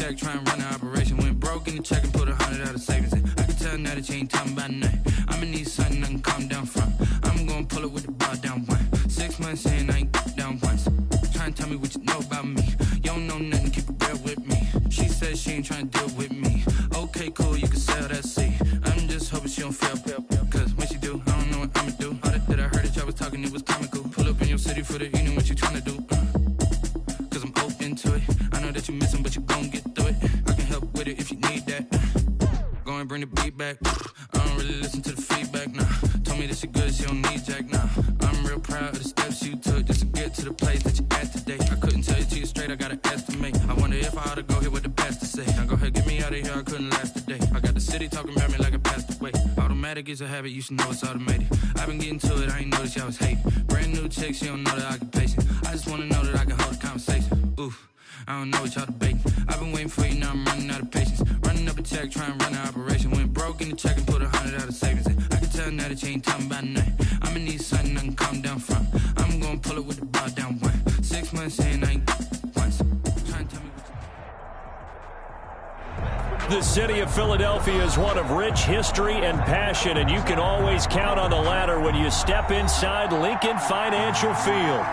check, try and run the operation. Went broke in the check and put 100 out of savings in. I can tell now that you ain't talking about nothing. I'ma need something I can calm down from. I'm gonna pull it with the bar down one. 6 months in, I ain't down once. Try and tell me what you know about me. You don't know nothing, keep it real with me. She says she ain't trying to deal with me. Okay, cool, you can sell that seat. I'm just hoping she don't fail. Cause when she do, I don't know what I'ma do. All that I heard that y'all was talking, it was comical. Pull up in your city for the evening, what you trying to do? Cause I'm open to it. I know that you missing, but you gon' get through it. I can help with it if you need that. Go and bring the beat back. I don't really listen to the feedback, nah. Told me that she good, she don't need jack, nah. I'm real proud of the steps you took just to get to the place that you at today. I couldn't tell you to you straight, I gotta estimate. I wonder if I ought to go here with the best to say. Now go ahead, get me out of here, I couldn't last a day. I got the city talking about me like I passed away. Automatic is a habit, you should know it's automated. I've been getting to it, I ain't noticed y'all was hating. Brand new chick, she don't know the occupation. I just wanna know that I can hold a conversation. Oof, I don't know what y'all debating. I've been waiting for you, now I'm running out of patience. Running up a check, try and run the operation. Went broke in the check and put 100 out of savings in. I can tell now that you ain't talking about nothing. I'ma need something I can calm down from. I'm gonna pull it with the bar down one. 6 months in, I ain't once. Try and tell me what you... The city of Philadelphia is one of rich history and passion, and you can always count on the latter when you step inside Lincoln Financial Field.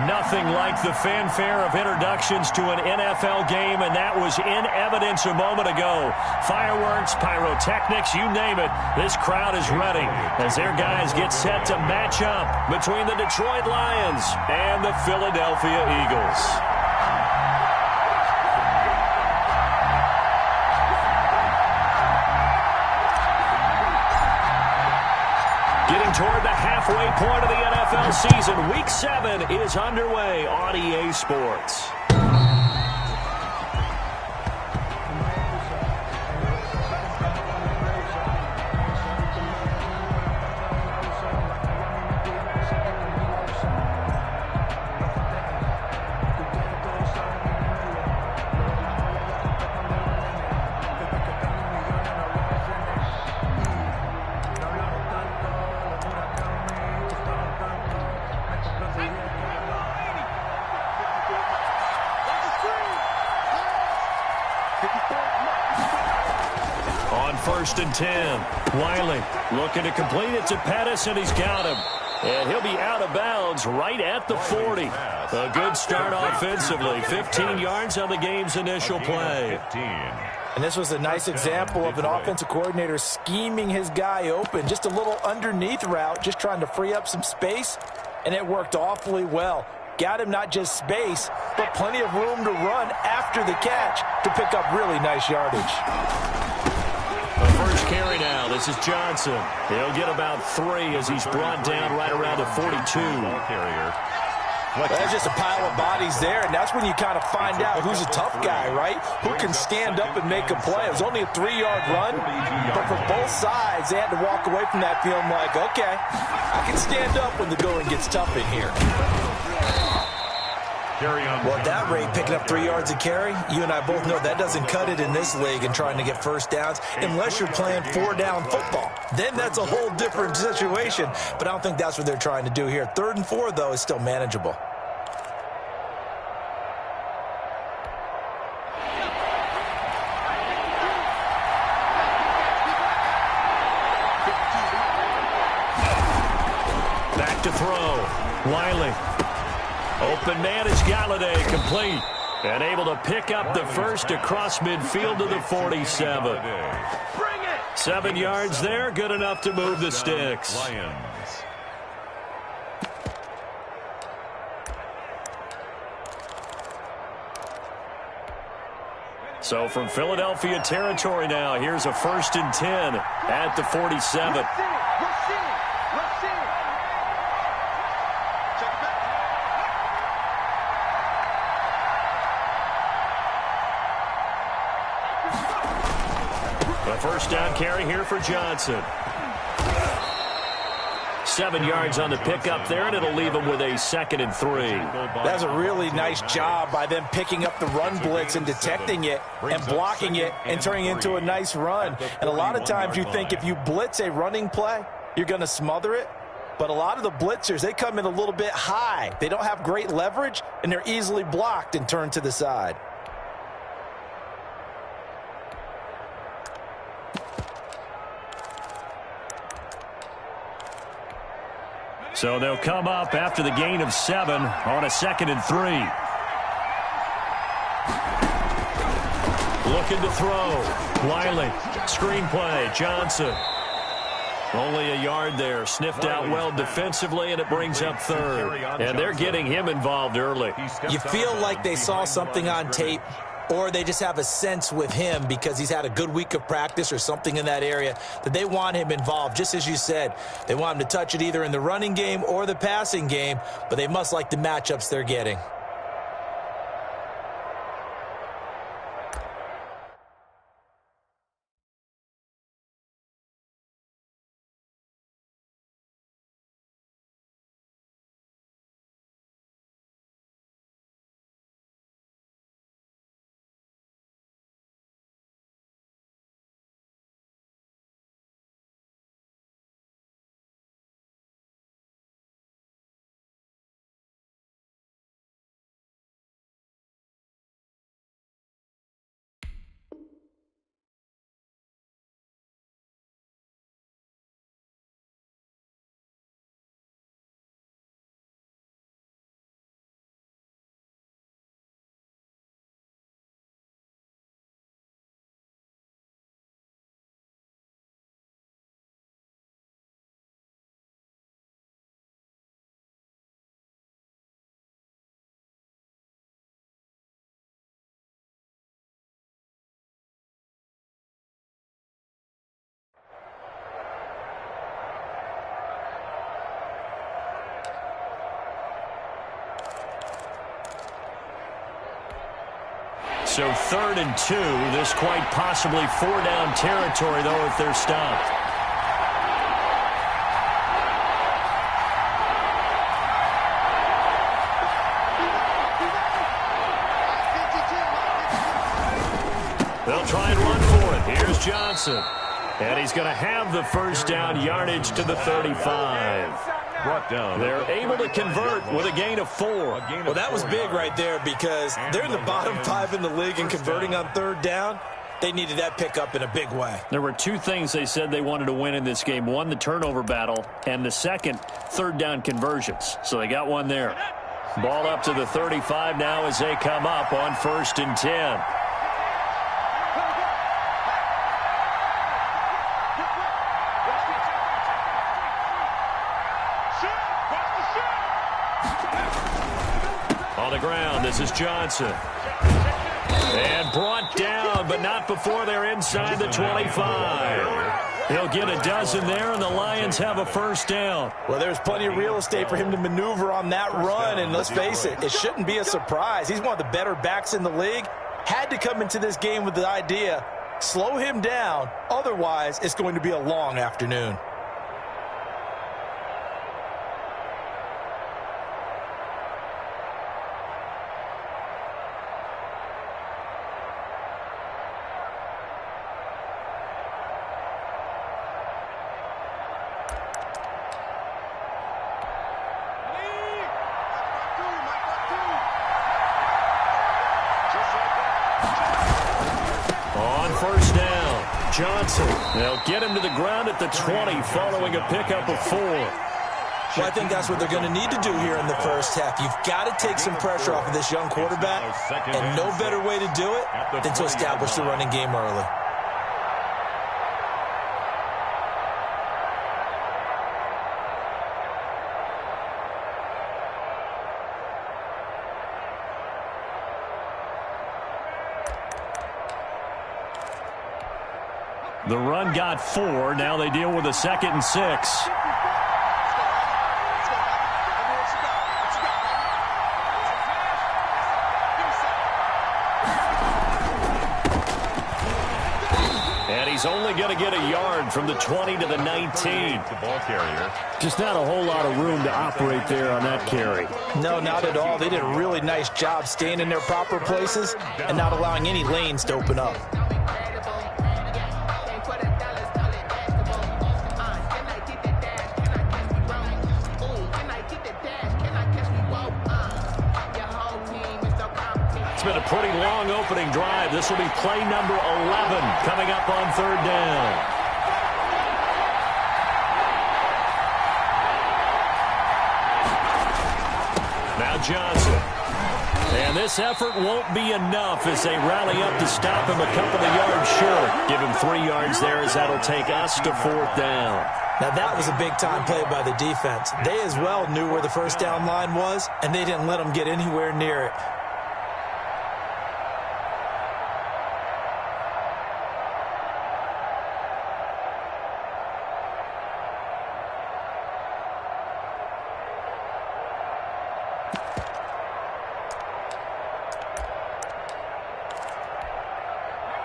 Nothing like the fanfare of introductions to an NFL game, and that was in evidence a moment ago. Fireworks, pyrotechnics, you name it. This crowd is ready as their guys get set to match up between the Detroit Lions and the Philadelphia Eagles. Getting toward the halfway point of the NFL season, Week 7 is underway on EA Sports. First and 10. Wiley looking to complete it to Pettis, and he's got him. And he'll be out of bounds right at the 40. A good start offensively. 15 yards on the game's initial play. And this was a nice example of an offensive coordinator scheming his guy open. Just a little underneath route, just trying to free up some space, and it worked awfully well. Got him not just space, but plenty of room to run after the catch to pick up really nice yardage. The first carry now. This is Johnson. He'll get about 3 as he's brought down right around the 42. There's just a pile of bodies there, and that's when you kind of find out who's a tough guy, right? Who can stand up and make a play. It was only a 3-yard run, but for both sides, they had to walk away from that feeling like, okay, I can stand up when the going gets tough in here. Well, at that rate, picking up 3 yards a carry, you and I both know that doesn't cut it in this league and trying to get first downs unless you're playing 4-down football. Then that's a whole different situation, but I don't think that's what they're trying to do here. 3rd and 4, though, is still manageable. Back to throw. Wiley. Open man is Galladay, complete. And able to pick up the first across midfield to the 47. 7 yards there, good enough to move the sticks. So from Philadelphia territory now, here's a 1st and 10 at the 47. First down carry here for Johnson. 7 yards on the pickup there, and it'll leave him with a 2nd and 3. That's a really nice job by them picking up the run blitz and detecting it and blocking it and turning it into a nice run. And a lot of times you think if you blitz a running play, you're going to smother it. But a lot of the blitzers, they come in a little bit high. They don't have great leverage, and they're easily blocked and turned to the side. So they'll come up after the gain of 7 on a 2nd and 3. Looking to throw. Wiley. Screen play. Johnson. Only a yard there. Sniffed out well defensively, and it brings up 3rd. And they're getting him involved early. You feel like they saw something on tape, or they just have a sense with him because he's had a good week of practice or something in that area that they want him involved. Just as you said, they want him to touch it either in the running game or the passing game, but they must like the matchups they're getting. So 3rd and 2. This quite possibly 4-down territory, though, if they're stopped. They'll try and run for it. Here's Johnson. And he's going to have the 1st down, yardage to the 35. Brought down. They're able to convert with a gain of 4. Well, that was big right there because they're in the bottom 5 in the league and converting on 3rd down. They needed that pickup in a big way. There were 2 things they said they wanted to win in this game. One, the turnover battle, and the second, 3rd down conversions. So they got one there. Ball up to the 35 now as they come up on 1st and 10. On the ground, this is Johnson. And brought down, but not before they're inside the 25. He'll get a dozen there, and the Lions have a 1st down. Well, there's plenty of real estate for him to maneuver on that run, and let's face it, it shouldn't be a surprise. He's one of the better backs in the league. Had to come into this game with the idea, slow him down, otherwise it's going to be a long afternoon. Johnson. They'll get him to the ground at the 20 following a pickup of 4. Well, I think that's what they're going to need to do here in the 1st half. You've got to take some pressure off of this young quarterback, and no better way to do it than to establish the running game early. The run got 4. Now they deal with a 2nd and 6. And he's only going to get a yard from the 20 to the 19. The ball carrier. Just not a whole lot of room to operate there on that carry. No, not at all. They did a really nice job staying in their proper places and not allowing any lanes to open up. It's been a pretty long opening drive. This will be play number 11 coming up on 3rd down. Johnson. And this effort won't be enough as they rally up to stop him a couple of yards short. Give him 3 yards there as that'll take us to 4th down. Now that was a big-time play by the defense. They as well knew where the first down line was, and they didn't let them get anywhere near it.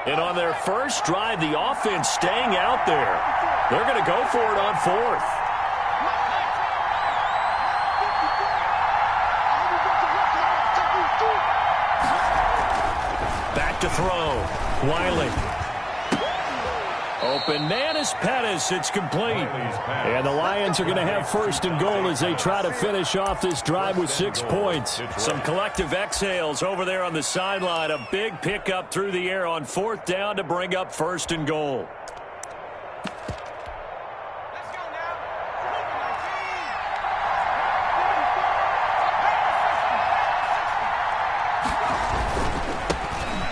And on their first drive, the offense staying out there. They're going to go for it on 4th. Back to throw. Wiley. Open man is Pettis. It's complete. And the Lions are going to have 1st and goal as they try to finish off this drive with 6 points. Some collective exhales over there on the sideline. A big pickup through the air on 4th down to bring up 1st and goal.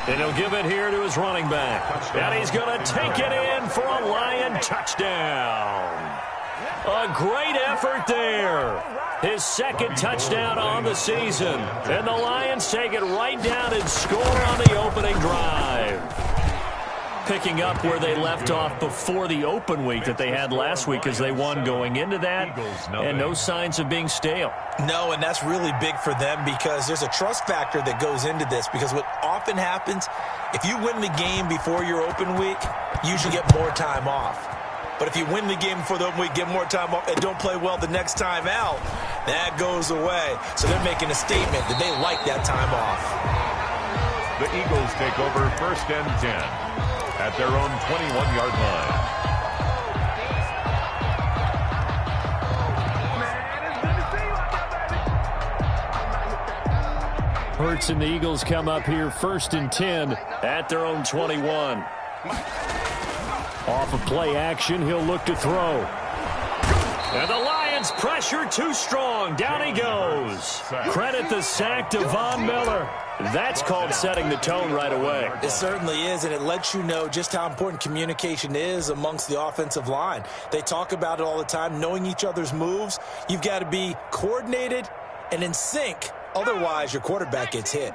And he'll give it here to his running back. And he's going to take it in for a Lion touchdown. A great effort there. His 2nd touchdown on the season. And the Lions take it right down and score on the opening drive. Picking up where they left off before the open week that they had last week as they won going into that. And no signs of being stale. No, and that's really big for them because there's a trust factor that goes into this. Because what often happens, if you win the game before your open week, you usually get more time off. But if you win the game before the open week, get more time off, and don't play well the next time out, that goes away. So they're making a statement that they like that time off. The Eagles take over 1st and 10 at their own 21-yard line. Hurts and the Eagles come up here 1st and 10 at their own 21. Off of play action, he'll look to throw. And the Lions pressure too strong. Down he goes. Credit the sack to Von Miller. That's called setting the tone right away. It certainly is, and it lets you know just how important communication is amongst the offensive line. They talk about it all the time, knowing each other's moves. You've got to be coordinated and in sync. Otherwise, your quarterback gets hit.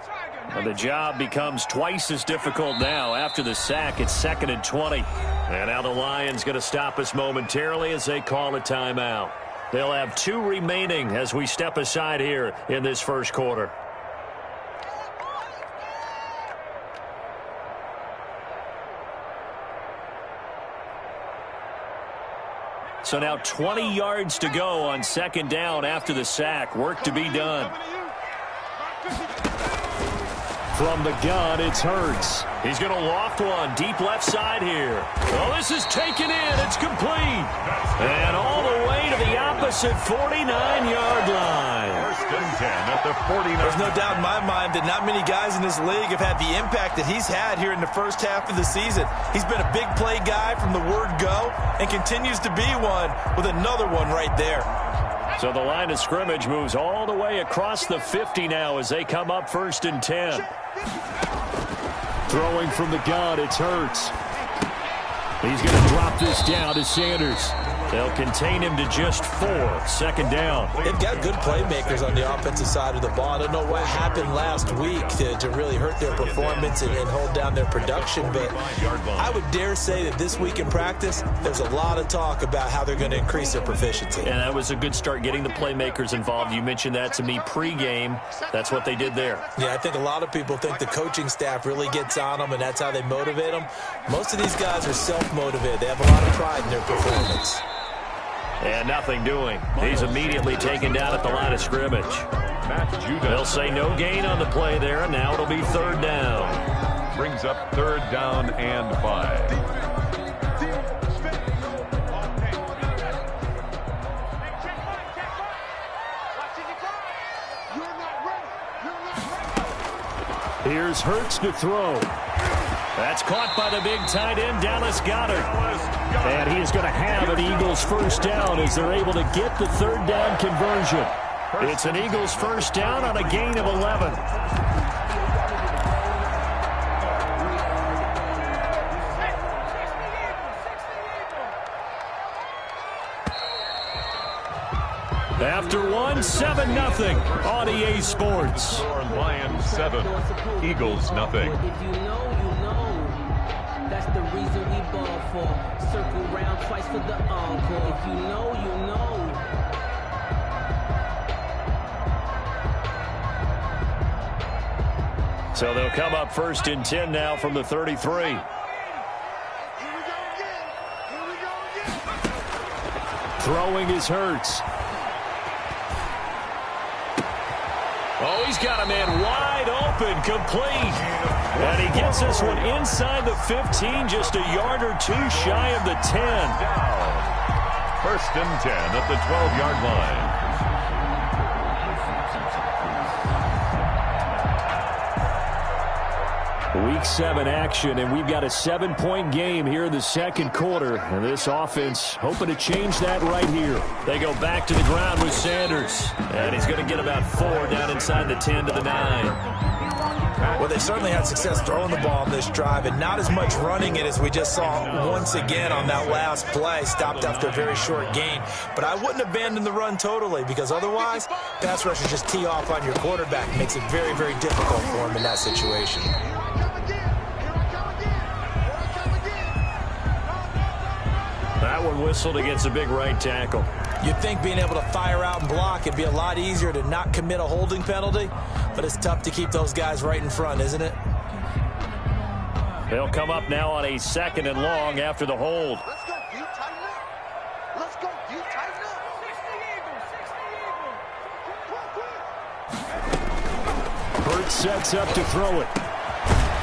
And the job becomes twice as difficult now after the sack. It's 2nd and 20. And now the Lions going to stop us momentarily as they call a timeout. They'll have 2 remaining as we step aside here in this first quarter. So now 20 yards to go on 2nd down after the sack. Work to be done. From the gun, it's Hurts. He's going to loft one deep left side here. Oh, this is taken in. It's complete. And all the way to the opposite 49-yard line. 1st and 10 at the 49. There's no doubt in my mind that not many guys in this league have had the impact that he's had here in the first half of the season. He's been a big play guy from the word go and continues to be one with another one right there. So the line of scrimmage moves all the way across the 50 now as they come up 1st and 10. Throwing from the gun, it's Hurts. He's going to drop this down to Sanders. They'll contain him to just 4. 2nd down. They've got good playmakers on the offensive side of the ball. I don't know what happened last week to really hurt their performance and hold down their production, but I would dare say that this week in practice, there's a lot of talk about how they're going to increase their proficiency. And that was a good start getting the playmakers involved. You mentioned that to me pregame. That's what they did there. Yeah, I think a lot of people think the coaching staff really gets on them, and that's how they motivate them. Most of these guys are self-motivated. They have a lot of pride in their performance. And nothing doing. He's immediately taken down at the line of scrimmage. They'll say no gain on the play there, and now it'll be 3rd down. Brings up 3rd down and 5. Here's Hurts to throw. That's caught by the big tight end, Dallas Goedert. And he is going to have an Eagles 1st down as they're able to get the 3rd down conversion. It's an Eagles first down on a gain of 11. After 7-0 on EA Sports. Lions 7, Eagles nothing. If you know, you know. That's the reason we ball for. Circle round twice for the encore. If you know, you know. So they'll come up first and 10 now from the 33. Throwing is Hurts. Oh, he's got a man wide open, complete. And he gets this one inside the 15, just a yard or two shy of the 10. First and 10 at the 12-yard line. Week 7 action, and we've got a 7-point game here in the second quarter. And this offense hoping to change that right here. They go back to the ground with Sanders. And he's going to get about 4 down inside the 10 to the 9. Well, they certainly had success throwing the ball on this drive, and not as much running it as we just saw once again on that last play. Stopped after a very short gain. But I wouldn't abandon the run totally, because otherwise, pass rushers just tee off on your quarterback. It makes it very, very difficult for him in that situation. That one whistled against a big right tackle. You'd think being able to fire out and block it'd be a lot easier to not commit a holding penalty, but it's tough to keep those guys right in front, isn't it? They'll come up now on a 2nd and long after the hold. Let's go, you tighten up. Let's go, you tighten up. 60 Eagles. Hurts sets up to throw it.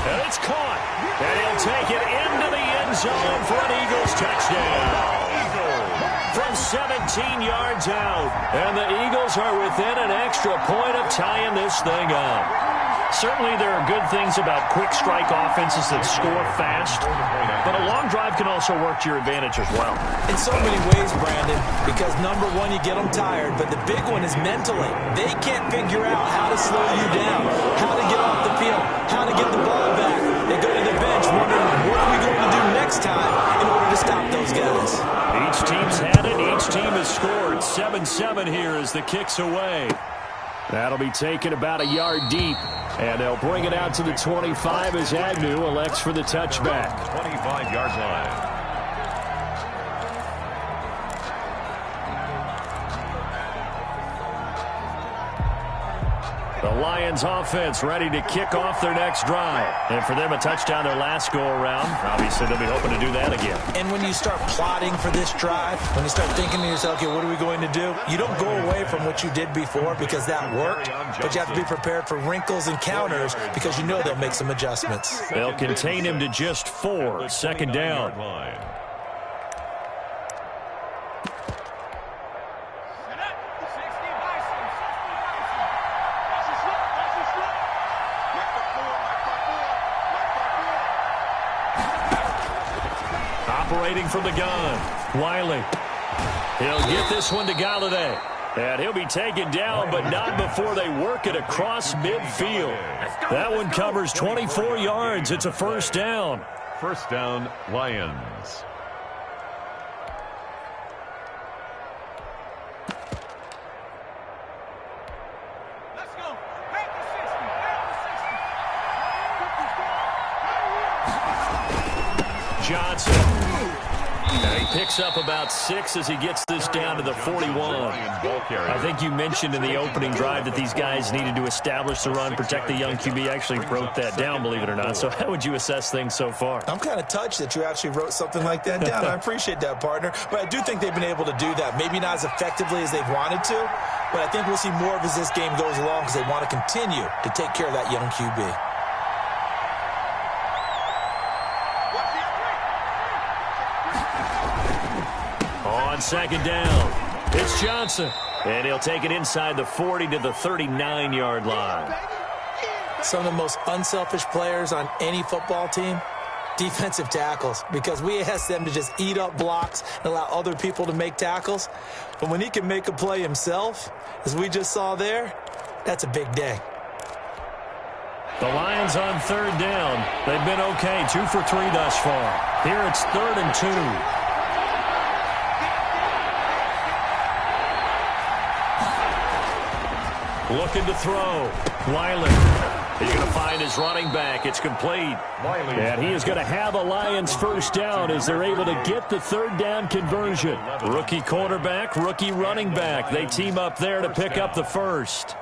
And it's caught. And he'll take it into the end zone for an Eagles touchdown. From 17 yards out. And the Eagles are within an extra point of tying this thing up. Certainly there are good things about quick strike offenses that score fast. But a long drive can also work to your advantage as well. In so many ways, Brandon, because number one, you get them tired, but the big one is mentally. They can't figure out how to slow you down, how to get off the field, how to get the ball back. They go to the bench wondering, what are we going to do next time in order to stop those guys? Each team's had it. Each team has scored. 7-7 here as the kick's away. That'll be taken about a yard deep. And they'll bring it out to the 25 as Agnew elects for the touchback. 25-yard line. The Lions offense ready to kick off their next drive. And for them, a touchdown their last go-around. Obviously, they'll be hoping to do that again. And when you start plotting for this drive, when you start thinking to yourself, okay, what are we going to do? You don't go away from what you did before because that worked, but you have to be prepared for wrinkles and counters because you know they'll make some adjustments. They'll contain him to just 4. 2nd down. Operating from the gun, Wiley. He'll get this one to Galladay. And he'll be taken down, but not before they work it across midfield. That one covers 24 yards. It's a first down. First down, Lions. Let's go. Back to 60. Johnson. And he picks up about 6 as he gets this down to the 41. I think you mentioned in the opening drive that these guys needed to establish the run, protect the young QB. Actually wrote that down, believe it or not. So how would you assess things so far? I'm kind of touched that you actually wrote something like that down. I appreciate that, partner. But I do think they've been able to do that. Maybe not as effectively as they've wanted to, but I think we'll see more of as this game goes along because they want to continue to take care of that young QB. On 2nd down, it's Johnson. And he'll take it inside the 40 to the 39-yard line. Some of the most unselfish players on any football team defensive tackles, because we ask them to just eat up blocks and allow other people to make tackles. But when he can make a play himself, as we just saw there, that's a big day. The Lions on third down. They've been okay, 2 for 3 thus far. Here it's 3rd and 2. Looking to throw. Wiley. He's going to find his running back. It's complete. And he is going to have a Lions first down as they're able to get the third down conversion. Rookie quarterback, rookie running back. They team up there to pick up the first.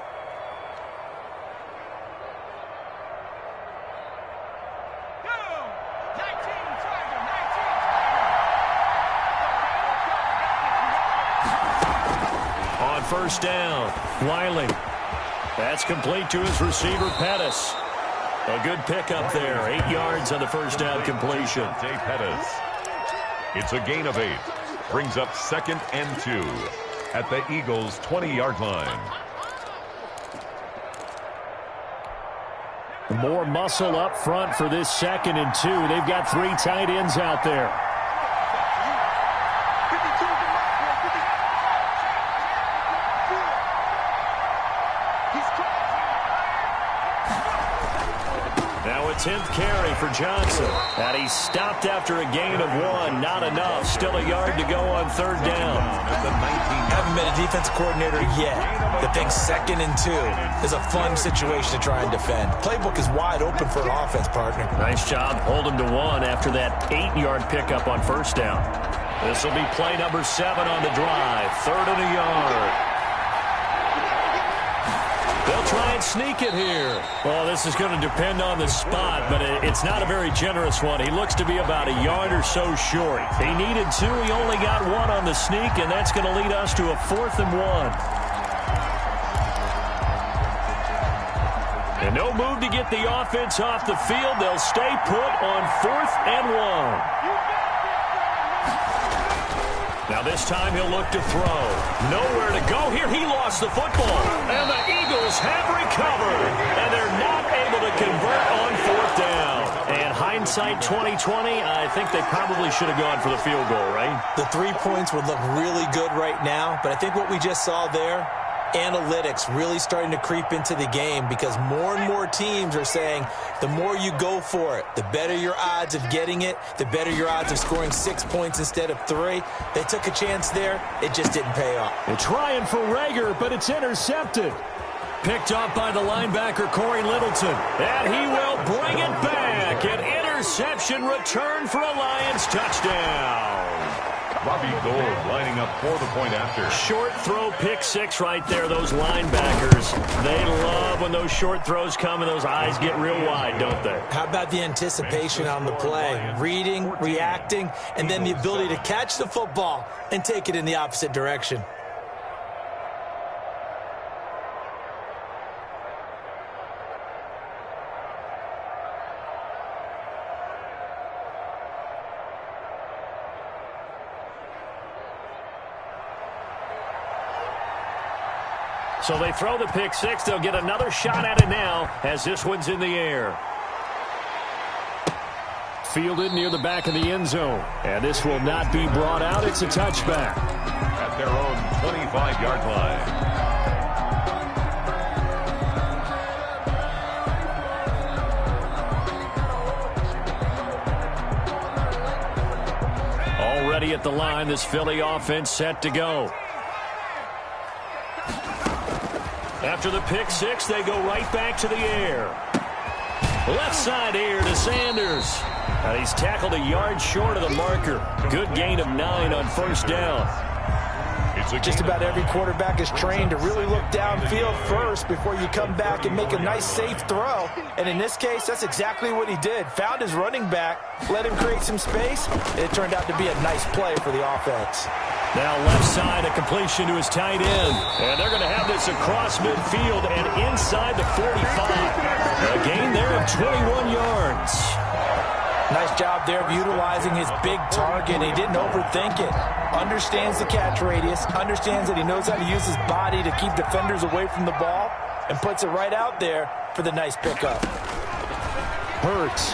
On first down, Wiley. That's complete to his receiver, Pettis. A good pickup there. 8 yards on the first down completion. Pettis. It's a gain of 8. Brings up 2nd and 2 at the Eagles' 20-yard line. More muscle up front for this 2nd and 2. They've got 3 tight ends out there. Now a 10th carry for Johnson. And he's stopped after a gain of 1. Not enough. Still a yard to go on third down. Haven't been a defensive coordinator yet that thinks 2nd and 2 is a fun situation to try and defend. Playbook is wide open for an offense, partner. Nice job holding to 1 after that 8-yard pickup on first down. This will be play number 7 on the drive. 3rd and a yard. They'll try and sneak it here. Well, this is going to depend on the spot, but it's not a very generous one. He looks to be about a yard or so short. He needed 2. He only got 1 on the sneak, and that's going to lead us to a 4th and 1. And no move to get the offense off the field. They'll stay put on 4th and 1. Now this time he'll look to throw. Nowhere to go here. He lost the football. And the Eagles have recovered. And they're not able to convert on 4th down. And hindsight 2020, I think they probably should have gone for the field goal, right? The 3 points would look really good right now. But I think what we just saw there, analytics really starting to creep into the game, because more and more teams are saying the more you go for it, the better your odds of getting it, the better your odds of scoring 6 points instead of 3. They took a chance there. It just didn't pay off. They're trying for Rager, but it's intercepted. Picked off by the linebacker, Corey Littleton. And he will bring it back. An interception return for a Lions touchdown. Robbie Gould lining up for the point after. Short throw, pick 6 right there. Those linebackers, they love when those short throws come and those eyes get real wide, don't they? How about the anticipation on the play? Reading, reacting, and then the ability to catch the football and take it in the opposite direction. So they throw the pick 6. They'll get another shot at it now as this one's in the air. Fielded near the back of the end zone. And this will not be brought out. It's a touchback. At their own 25-yard line. Already at the line, this Philly offense set to go. After the pick 6, they go right back to the air. Left side air to Sanders. And he's tackled a yard short of the marker. Good gain of 9 on first down. Just about every quarterback is trained to really look downfield first before you come back and make a nice, safe throw. And in this case, that's exactly what he did. Found his running back, let him create some space. It turned out to be a nice play for the offense. Now left side, a completion to his tight end. And they're going to have this across midfield and inside the 45. A gain there of 21 yards. Nice job there of utilizing his big target. He didn't overthink it. Understands the catch radius. Understands that he knows how to use his body to keep defenders away from the ball. And puts it right out there for the nice pickup. Hurts.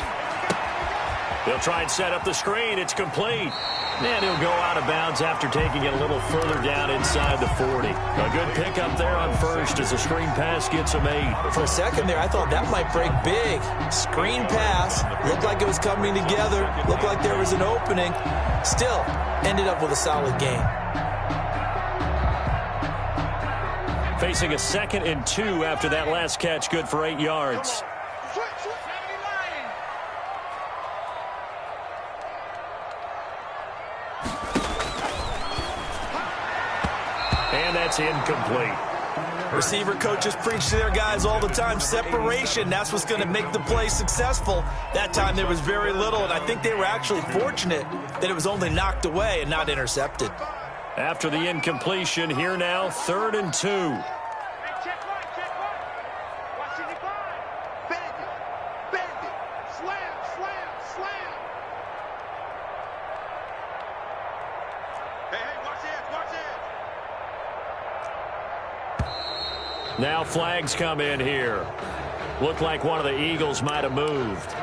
They'll try and set up the screen. It's complete. And he'll go out of bounds after taking it a little further down inside the 40. A good pickup there on first as the screen pass gets him 8. For a second there, I thought that might break big. Screen pass. Looked like it was coming together. Looked like there was an opening. Still, ended up with a solid gain. Facing a 2nd and 2 after that last catch, good for 8 yards. And that's incomplete. Receiver coaches preach to their guys all the time. Separation, that's what's going to make the play successful. That time there was very little, and I think they were actually fortunate that it was only knocked away and not intercepted. After the incompletion, here now, 3rd and 2. Now flags come in here. Looked like one of the Eagles might have moved.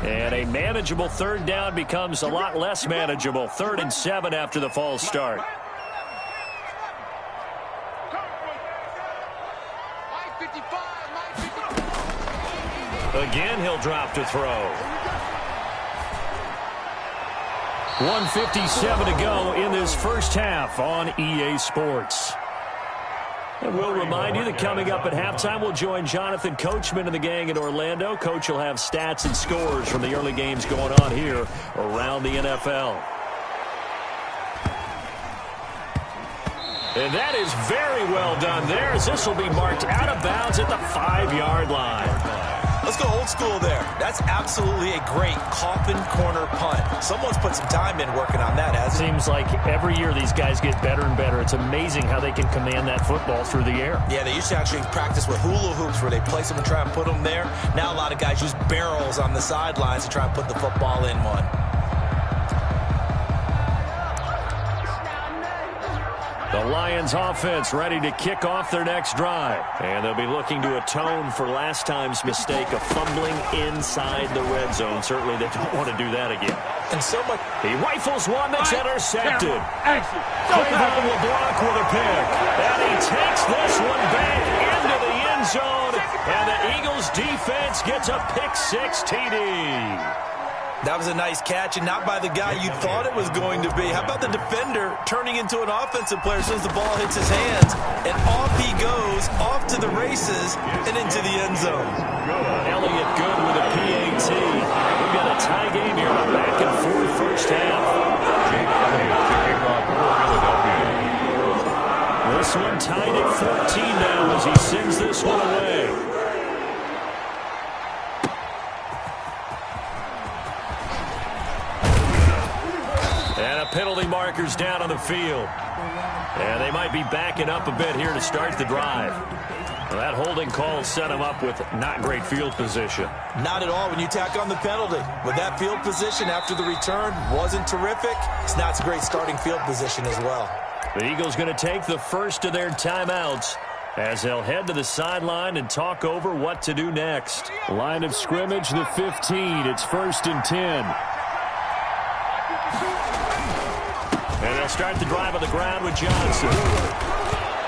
And a manageable 3rd down becomes a lot less manageable. 3rd and 7 after the false start. Again, he'll drop to throw. 1:57 to go in this first half on EA Sports. And we'll remind you that coming up at halftime, we'll join Jonathan Coachman and the gang in Orlando. Coach will have stats and scores from the early games going on here around the NFL. And that is very well done there, as this will be marked out of bounds at the 5-yard line. Let's go old school there. That's absolutely a great coffin corner punt. Someone's put some time in working on that, hasn't it? Seems like every year these guys get better and better. It's amazing how they can command that football through the air. Yeah, they used to actually practice with hula hoops where they place them and try and put them there. Now a lot of guys use barrels on the sidelines to try and put the football in one. The Lions offense ready to kick off their next drive. And they'll be looking to atone for last time's mistake of fumbling inside the red zone. Certainly they don't want to do that again. And so much. He rifles one that's intercepted. Cleveland will block with a pick. And he takes this one back into the end zone. And the Eagles defense gets a pick-6 TD. That was a nice catch, and not by the guy you thought it was going to be. How about the defender turning into an offensive player as soon as the ball hits his hands? And off he goes, off to the races, and into the end zone. Elliott good with a PAT. We've got a tie game here, back and forth first half. This one tied at 14 now as he sends this one away. And a penalty marker's down on the field. And they might be backing up a bit here to start the drive. Well, that holding call set him up with not great field position. Not at all when you tack on the penalty. With that field position after the return wasn't terrific. It's not a great starting field position as well. The Eagles going to take the first of their timeouts as they'll head to the sideline and talk over what to do next. Line of scrimmage, the 15. It's 1st and 10. And they'll start the drive on the ground with Johnson.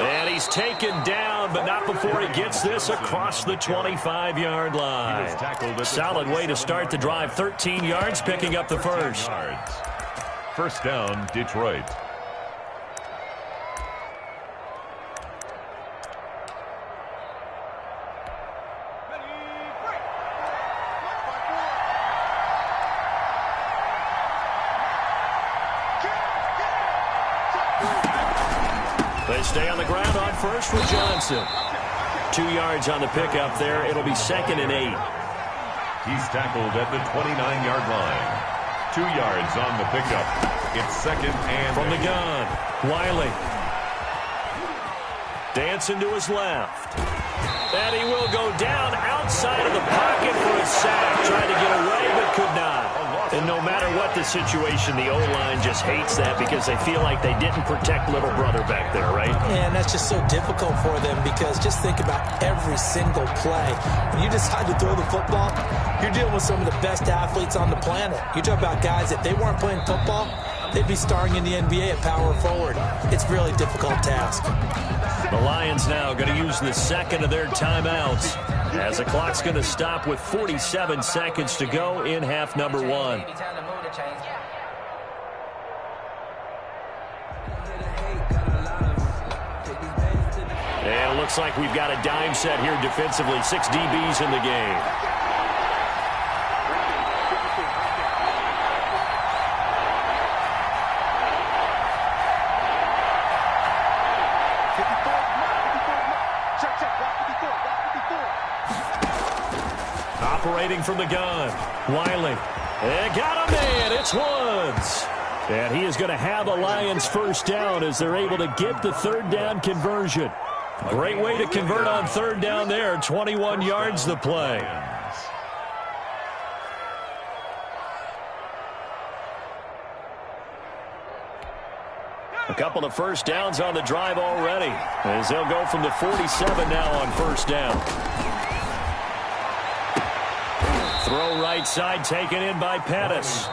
And he's taken down, but not before he gets this across the 25-yard line. Solid way to start the drive. 13 yards, picking up the first. First down, Detroit. They stay on the ground on first with Johnson. 2 yards on the pickup there. It'll be 2nd and 8. He's tackled at the 29-yard line. 2 yards on the pickup. It's 2nd and from the gun. Wiley. Dancing to his left. And he will go down outside of the pocket for a sack. Tried to get away, but could not. And no matter what the situation, the O-line just hates that because they feel like they didn't protect little brother back there, right? And that's just so difficult for them because just think about every single play. When you decide to throw the football, you're dealing with some of the best athletes on the planet. You talk about guys, if they weren't playing football, they'd be starring in the NBA at power forward. It's a really difficult task. The Lions now going to use the second of their timeouts as the clock's going to stop with 47 seconds to go in half number 1. And it looks like we've got a dime set here defensively. 6 DBs in the game. Operating from the gun. Wiley. And got a man. It's Woods. And he is going to have a Lions first down as they're able to get the third down conversion. Great way to convert on third down there. 21 yards the play. A couple of first downs on the drive already as they'll go from the 47 now on first down. Throw right side taken in by Pettis.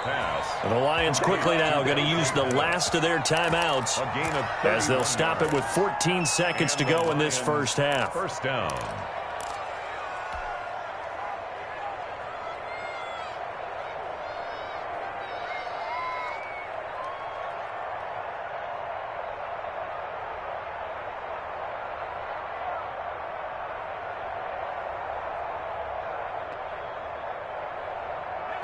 And the Lions quickly now going to use the last of their timeouts as they'll stop it with 14 seconds to go in this first half. First down.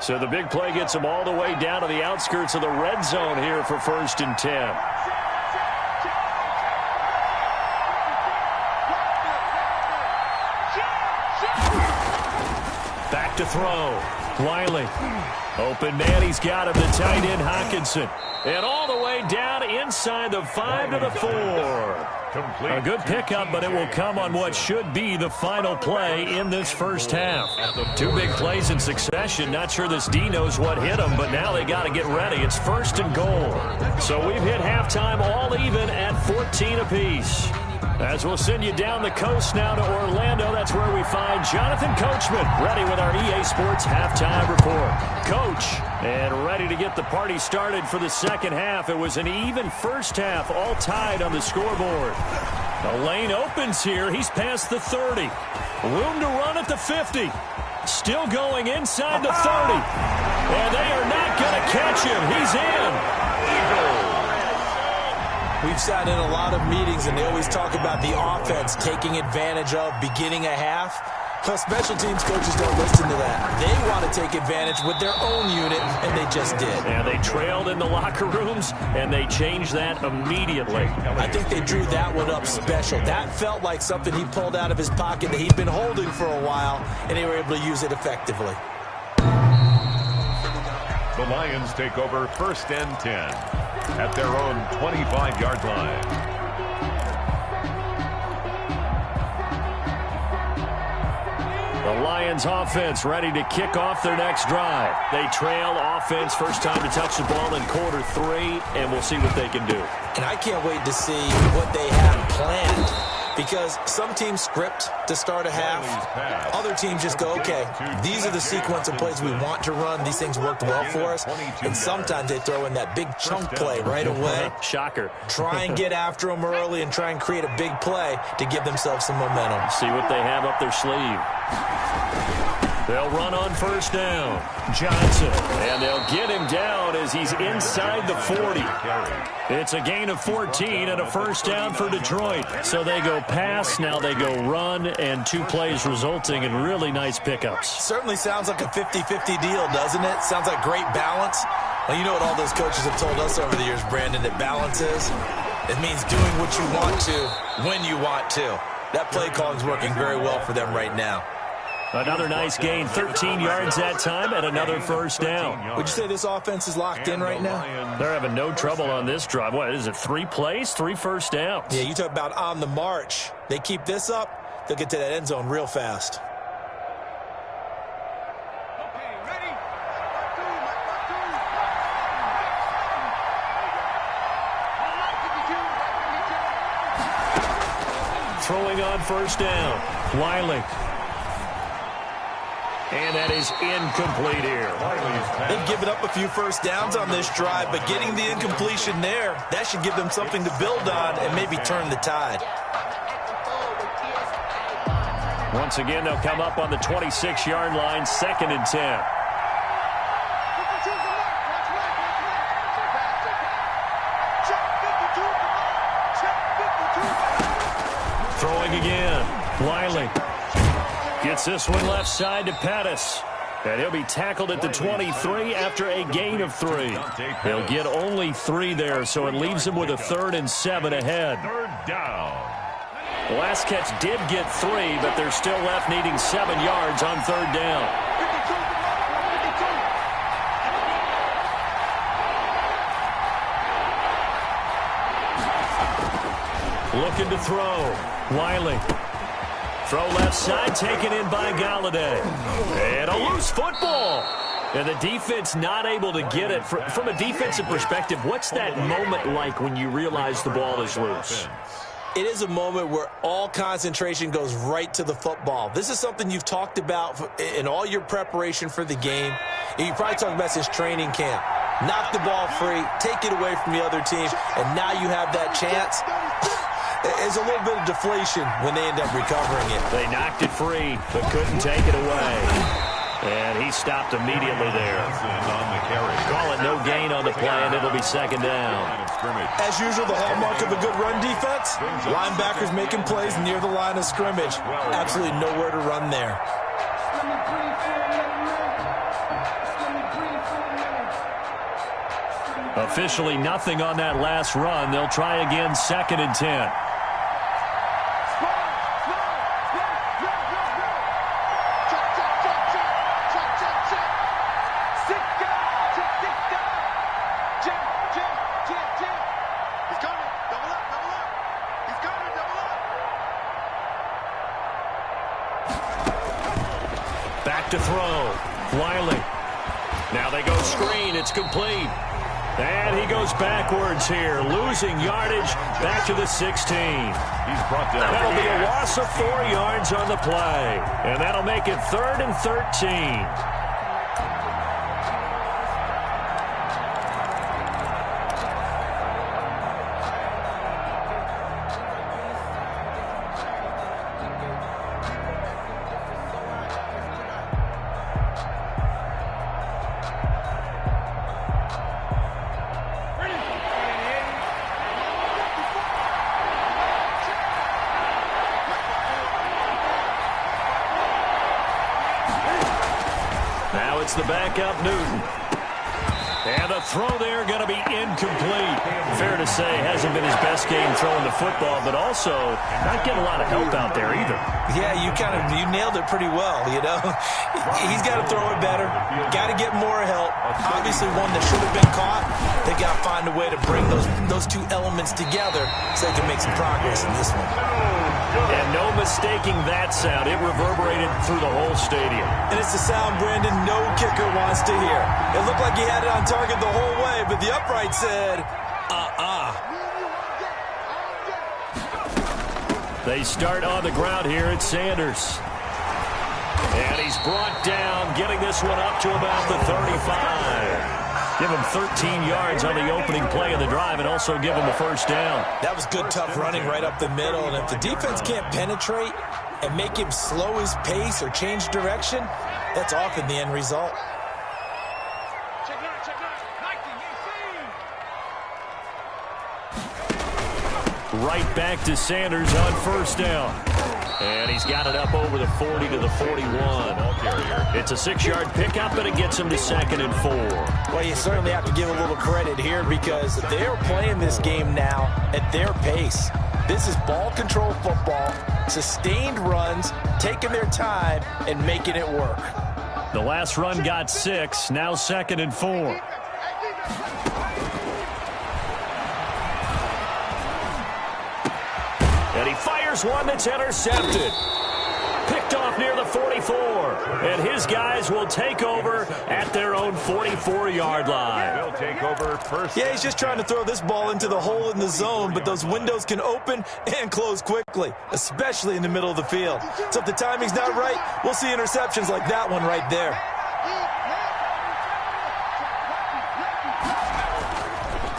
So the big play gets them all the way down to the outskirts of the red zone here for 1st and 10. Back to throw. Wiley. Open man, he's got him, the tight end Hockenson. And all the way down inside the 5 to the 4. A good pickup, but it will come on what should be the final play in this first half. 2 big plays in succession. Not sure this D knows what hit them, but now they got to get ready. It's 1st and goal. So we've hit halftime all even at 14 apiece. As we'll send you down the coast now to Orlando, that's where we find Jonathan Coachman, ready with our EA Sports halftime report. Coach, and ready to get the party started for the second half. It was an even first half, all tied on the scoreboard. The lane opens here. He's past the 30. Room to run at the 50. Still going inside the 30. And they are not going to catch him. He's in. We've sat in a lot of meetings, and they always talk about the offense taking advantage of beginning a half. Well, special teams coaches don't listen to that. They want to take advantage with their own unit, and they just did. And they trailed in the locker rooms, and they changed that immediately. I think they drew that one up special. That felt like something he pulled out of his pocket that he'd been holding for a while, and they were able to use it effectively. The Lions take over 1st and 10 at their own 25-yard line. The Lions offense ready to kick off their next drive. They trail offense, first time to touch the ball in quarter 3, and we'll see what they can do. And I can't wait to see what they have planned. Because some teams script to start a half. Other teams just go, okay, these are the sequence of plays we want to run. These things worked well for us. And sometimes they throw in that big chunk play right away. Shocker. Try and get after them early and try and create a big play to give themselves some momentum. See what they have up their sleeve. They'll run on first down. Johnson. And they'll get him down as he's inside the 40. It's a gain of 14 and a first down for Detroit. So they go pass, now they go run, and 2 plays resulting in really nice pickups. Certainly sounds like a 50-50 deal, doesn't it? Sounds like great balance. Well, you know what all those coaches have told us over the years, Brandon, that balance is? It means doing what you want to when you want to. That play calling is working very well for them right now. Another nice gain, 13 yards that time, and another first down. Would you say this offense is locked in right now? They're having no trouble on this drive. What is it, 3 plays, 3 first downs? Yeah, you talk about on the march. They keep this up, they'll get to that end zone real fast. Throwing on first down, Wiley. And that is incomplete here. They've given up a few first downs on this drive, but getting the incompletion there, that should give them something to build on and maybe turn the tide. Once again, they'll come up on the 26-yard line, 2nd and 10. Throwing again, Wiley. Gets this one left side to Pettis. And he'll be tackled at the 23 after a gain of 3. He'll get only 3 there, so it leaves him with a 3rd and 7 ahead. 3rd down. The last catch did get 3, but they're still left needing 7 yards on 3rd down. Looking to throw. Wiley. Throw left side, taken in by Galladay. And a loose football. And the defense not able to get it. From a defensive perspective, what's that moment like when you realize the ball is loose? It is a moment where all concentration goes right to the football. This is something you've talked about in all your preparation for the game. You probably talked about since training camp. Knock the ball free, take it away from the other team, and now you have that chance. There's a little bit of deflation when they end up recovering it. They knocked it free, but couldn't take it away. And he stopped immediately there. Call it no gain on the play, and it'll be 2nd down. As usual, the hallmark of a good run defense, linebackers making plays near the line of scrimmage. Absolutely nowhere to run there. Officially nothing on that last run. They'll try again, 2nd and 10. Back to throw. Wiley. Now they go screen. It's complete. And he goes backwards here, losing yardage back to the 16. He's brought down. That'll be a loss of 4 yards on the play. And that'll make it 3rd and 13. It's the backup, Newton. And the throw there going to be incomplete. Fair to say, hasn't been his best game throwing the football, but also not getting a lot of help out there either. Yeah, you nailed it pretty well, you know. He's got to throw it better. Got to get more help. Obviously one that should have been caught. They got to find a way to bring those two elements together so they can make some progress in this one. And no mistaking that sound. It reverberated through the whole stadium. And it's the sound, Brandon, no kicker wants to hear. It looked like he had it on target the whole way, but the upright said, They start on the ground here at Sanders. And he's brought down, getting this one up to about the 35. Give him 13 yards on the opening play of the drive and also give him a first down. That was good, tough running right up the middle. And if the defense can't penetrate and make him slow his pace or change direction, that's often the end result. Right back to Sanders on first down. And he's got it up over the 40 to the 41. It's a 6-yard pickup, and it gets him to 2nd and 4. Well, you certainly have to give a little credit here because they're playing this game now at their pace. This is ball control football. Sustained runs, taking their time, and making it work. The last run got 6, now 2nd and 4. And he fires one that's intercepted. Picked off near the 44. And his guys will take over at their own 44-yard line. They'll take over first. Yeah, he's just trying to throw this ball into the hole in the zone, but those windows can open and close quickly, especially in the middle of the field. So if the timing's not right, we'll see interceptions like that one right there.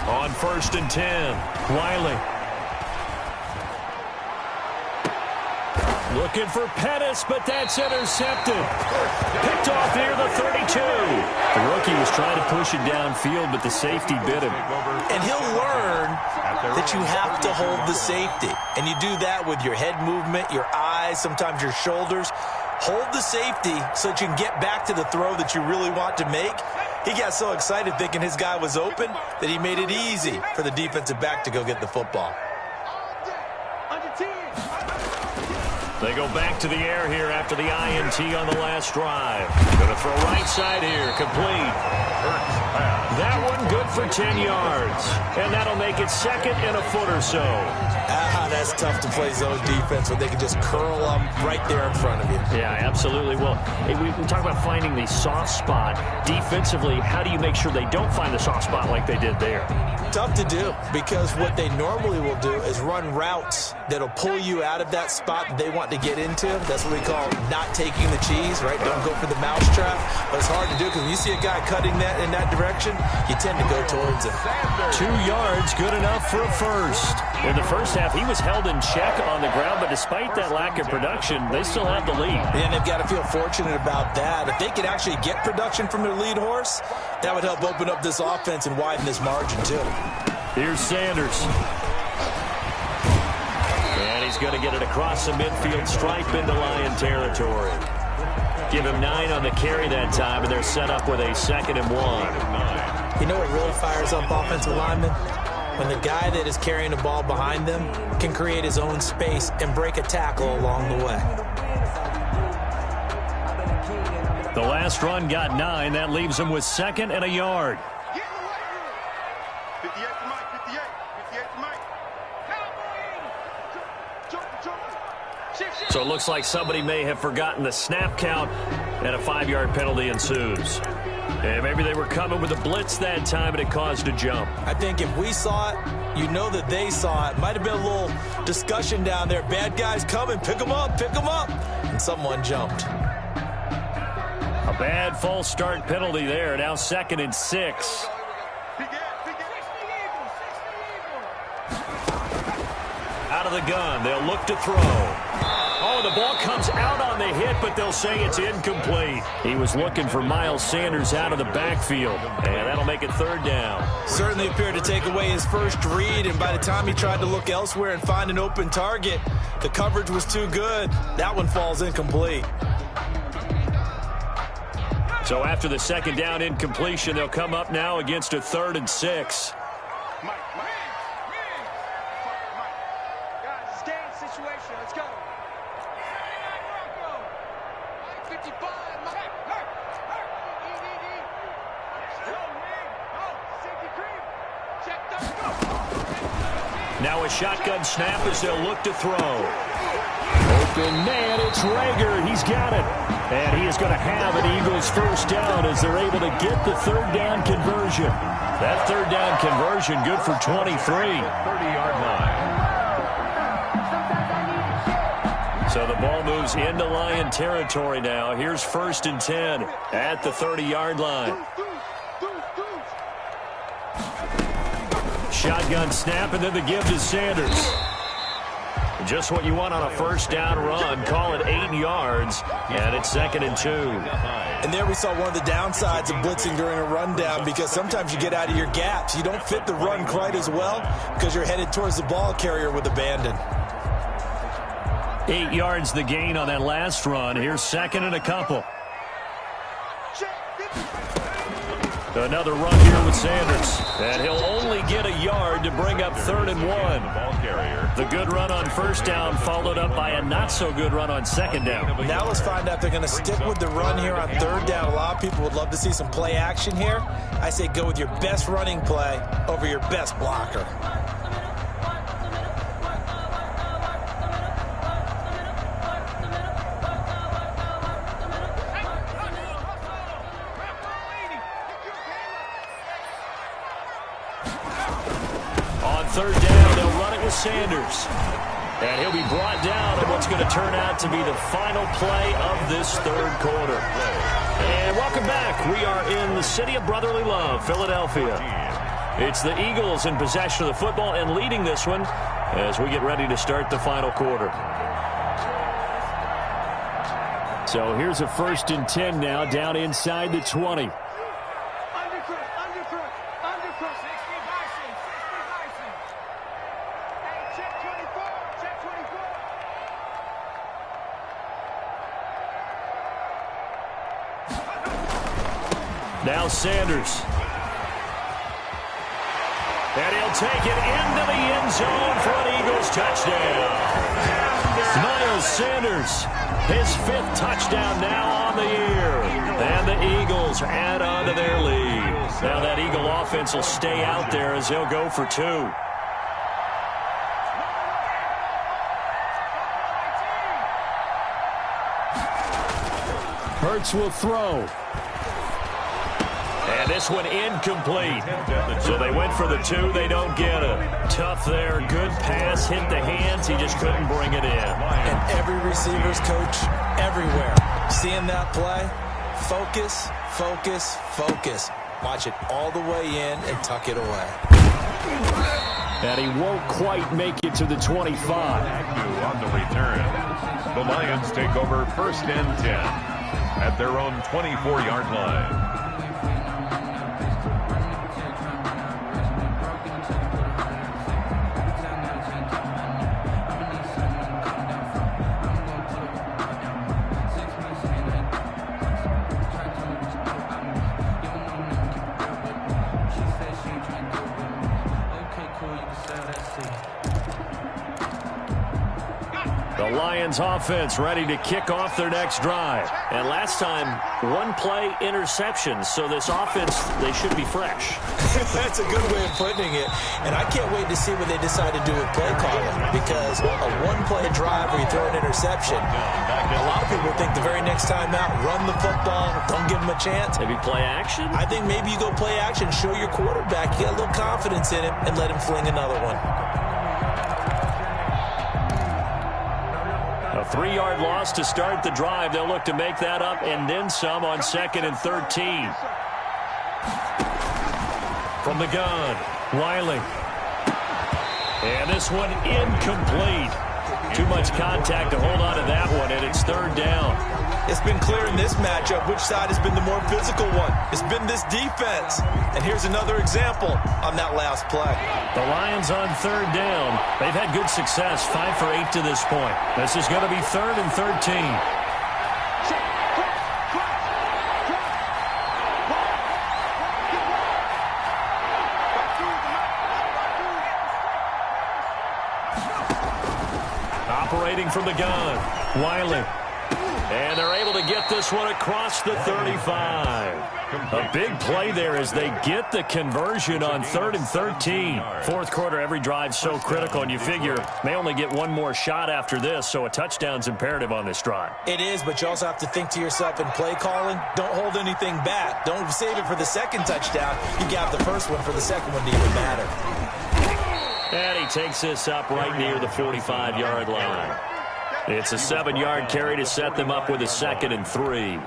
On 1st and 10, Wiley. Looking for Pettis, but that's intercepted. Picked off near the 32. The rookie was trying to push it downfield, but the safety bit him. And he'll learn that you have to hold the safety. And you do that with your head movement, your eyes, sometimes your shoulders. Hold the safety so that you can get back to the throw that you really want to make. He got so excited thinking his guy was open that he made it easy for the defensive back to go get the football. They go back to the air here after the INT on the last drive. Going to throw right side here, complete. That one good for 10 yards. And that'll make it 2nd and a foot or so. That's tough to play zone defense when they can just curl up right there in front of you. Yeah, absolutely. Well, we talk about finding the soft spot. Defensively, how do you make sure they don't find the soft spot like they did there? Tough to do, because what they normally will do is run routes that'll pull you out of that spot that they want to get into. That's what we call not taking the cheese, right? Don't go for the mousetrap. But it's hard to do because when you see a guy cutting that in that direction, you tend to go towards him. 2 yards, good enough for a first. In the first half, he was held in check on the ground, but despite that lack of production, they still have the lead. And they've got to feel fortunate about that. If they could actually get production from their lead horse, that would help open up this offense and widen this margin too. Here's Sanders. And he's going to get it across the midfield stripe into Lion territory. Give him 9 on the carry that time, and they're set up with a 2nd and 1. You know what really fires up offensive linemen? When the guy that is carrying the ball behind them can create his own space and break a tackle along the way. The last run got 9. That leaves him with 2nd and a yard. So it looks like somebody may have forgotten the snap count, and a 5-yard penalty ensues. And maybe they were coming with a blitz that time, and it caused a jump. I think if we saw it, you know that they saw it. Might have been a little discussion down there. Bad guys coming, pick them up, pick them up. And someone jumped. A bad false start penalty there. Now 2nd and 6. Out of the gun, they'll look to throw. Oh, the ball comes out on the hit, but they'll say it's incomplete. He was looking for Miles Sanders out of the backfield, and that'll make it 3rd down. Certainly appeared to take away his first read, and by the time he tried to look elsewhere and find an open target, the coverage was too good. That one falls incomplete. So after the 2nd down incompletion, they'll come up now against a 3rd and 6. Now a shotgun snap as they'll look to throw. Open man, it's Rager. He's got it. And he is going to have an Eagles first down as they're able to get the 3rd down conversion. That 3rd down conversion good for 23. 30-yard line. So the ball moves into Lion territory now. Here's 1st and 10 at the 30-yard line. Shotgun snap, and then the give to Sanders. Just what you want on a first down run. Call it 8 yards, and it's 2nd and 2. And there we saw one of the downsides of blitzing during a rundown, because sometimes you get out of your gaps. You don't fit the run quite as well because you're headed towards the ball carrier with abandon. 8 yards the gain on that last run. Here's 2nd and a couple. Another run here with Sanders. And he'll only get a yard to bring up 3rd and 1. The good run on first down followed up by a not-so-good run on second down. Now let's find out if they're going to stick with the run here on 3rd down. A lot of people would love to see some play action here. I say go with your best running play over your best blocker. On 3rd down, they'll run it with Sanders. And he'll be brought down in what's going to turn out to be the final play of this 3rd quarter. And welcome back. We are in the city of brotherly love, Philadelphia. It's the Eagles in possession of the football and leading this one as we get ready to start the final quarter. So here's a 1st and 10 now, down inside the 20. Now Sanders. And he'll take it into the end zone for an Eagles touchdown. Miles Sanders, his 5th touchdown now on the year. And the Eagles add on to their lead. Now that Eagle offense will stay out there as they'll go for 2. Hurts will throw. And this one incomplete. So they went for the 2. They don't get it. Tough there. Good pass. Hit the hands. He just couldn't bring it in. And every receiver's coach everywhere. Seeing that play, focus, focus, focus. Watch it all the way in and tuck it away. And he won't quite make it to the 25. On the return, the Lions take over 1st and 10 at their own 24-yard line. The Lions offense ready to kick off their next drive. And last time, 1-play interception. So this offense, they should be fresh. That's a good way of putting it. And I can't wait to see what they decide to do with play calling. Because a 1-play drive where you throw an interception, a lot of people think the very next time out, run the football, don't give them a chance. Maybe play action? I think maybe you go play action, show your quarterback you got a little confidence in him, and let him fling another one. A 3-yard loss to start the drive. They'll look to make that up and then some on 2nd and 13. From the gun, Wiley. And this one incomplete. Too much contact to hold on to that one, and it's 3rd down. It's been clear in this matchup which side has been the more physical one. It's been this defense. And here's another example on that last play. The Lions on 3rd down. They've had good success, 5 for 8 to this point. This is going to be 3rd and 13. Operating from the gun, Wiley. And they're able to get this one across the 35. A big play there as they get the conversion on 3rd and 13. 4th quarter, every drive so critical, and you figure they only get one more shot after this, so a touchdown's imperative on this drive. It is, but you also have to think to yourself in play calling, don't hold anything back. Don't save it for the 2nd touchdown. You got the first one for the 2nd one to even matter. And he takes this up right near the 45-yard line. It's a 7-yard carry to set them up with a 2nd and 3.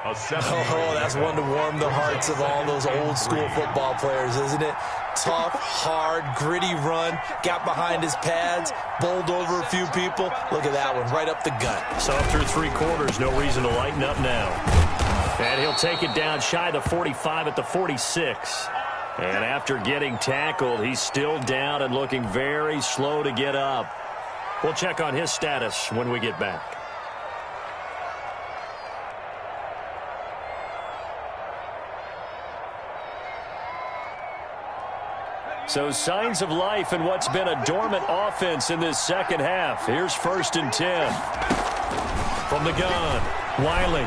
Oh, that's one to warm the hearts of all those old school football players, isn't it? Tough, hard, gritty run, got behind his pads, bowled over a few people. Look at that one, right up the gut. So through 3 quarters, no reason to lighten up now. And he'll take it down shy of the 45 at the 46. And after getting tackled, he's still down and looking very slow to get up. We'll check on his status when we get back. So signs of life in what's been a dormant offense in this second half. Here's 1st and 10. From the gun, Wiley.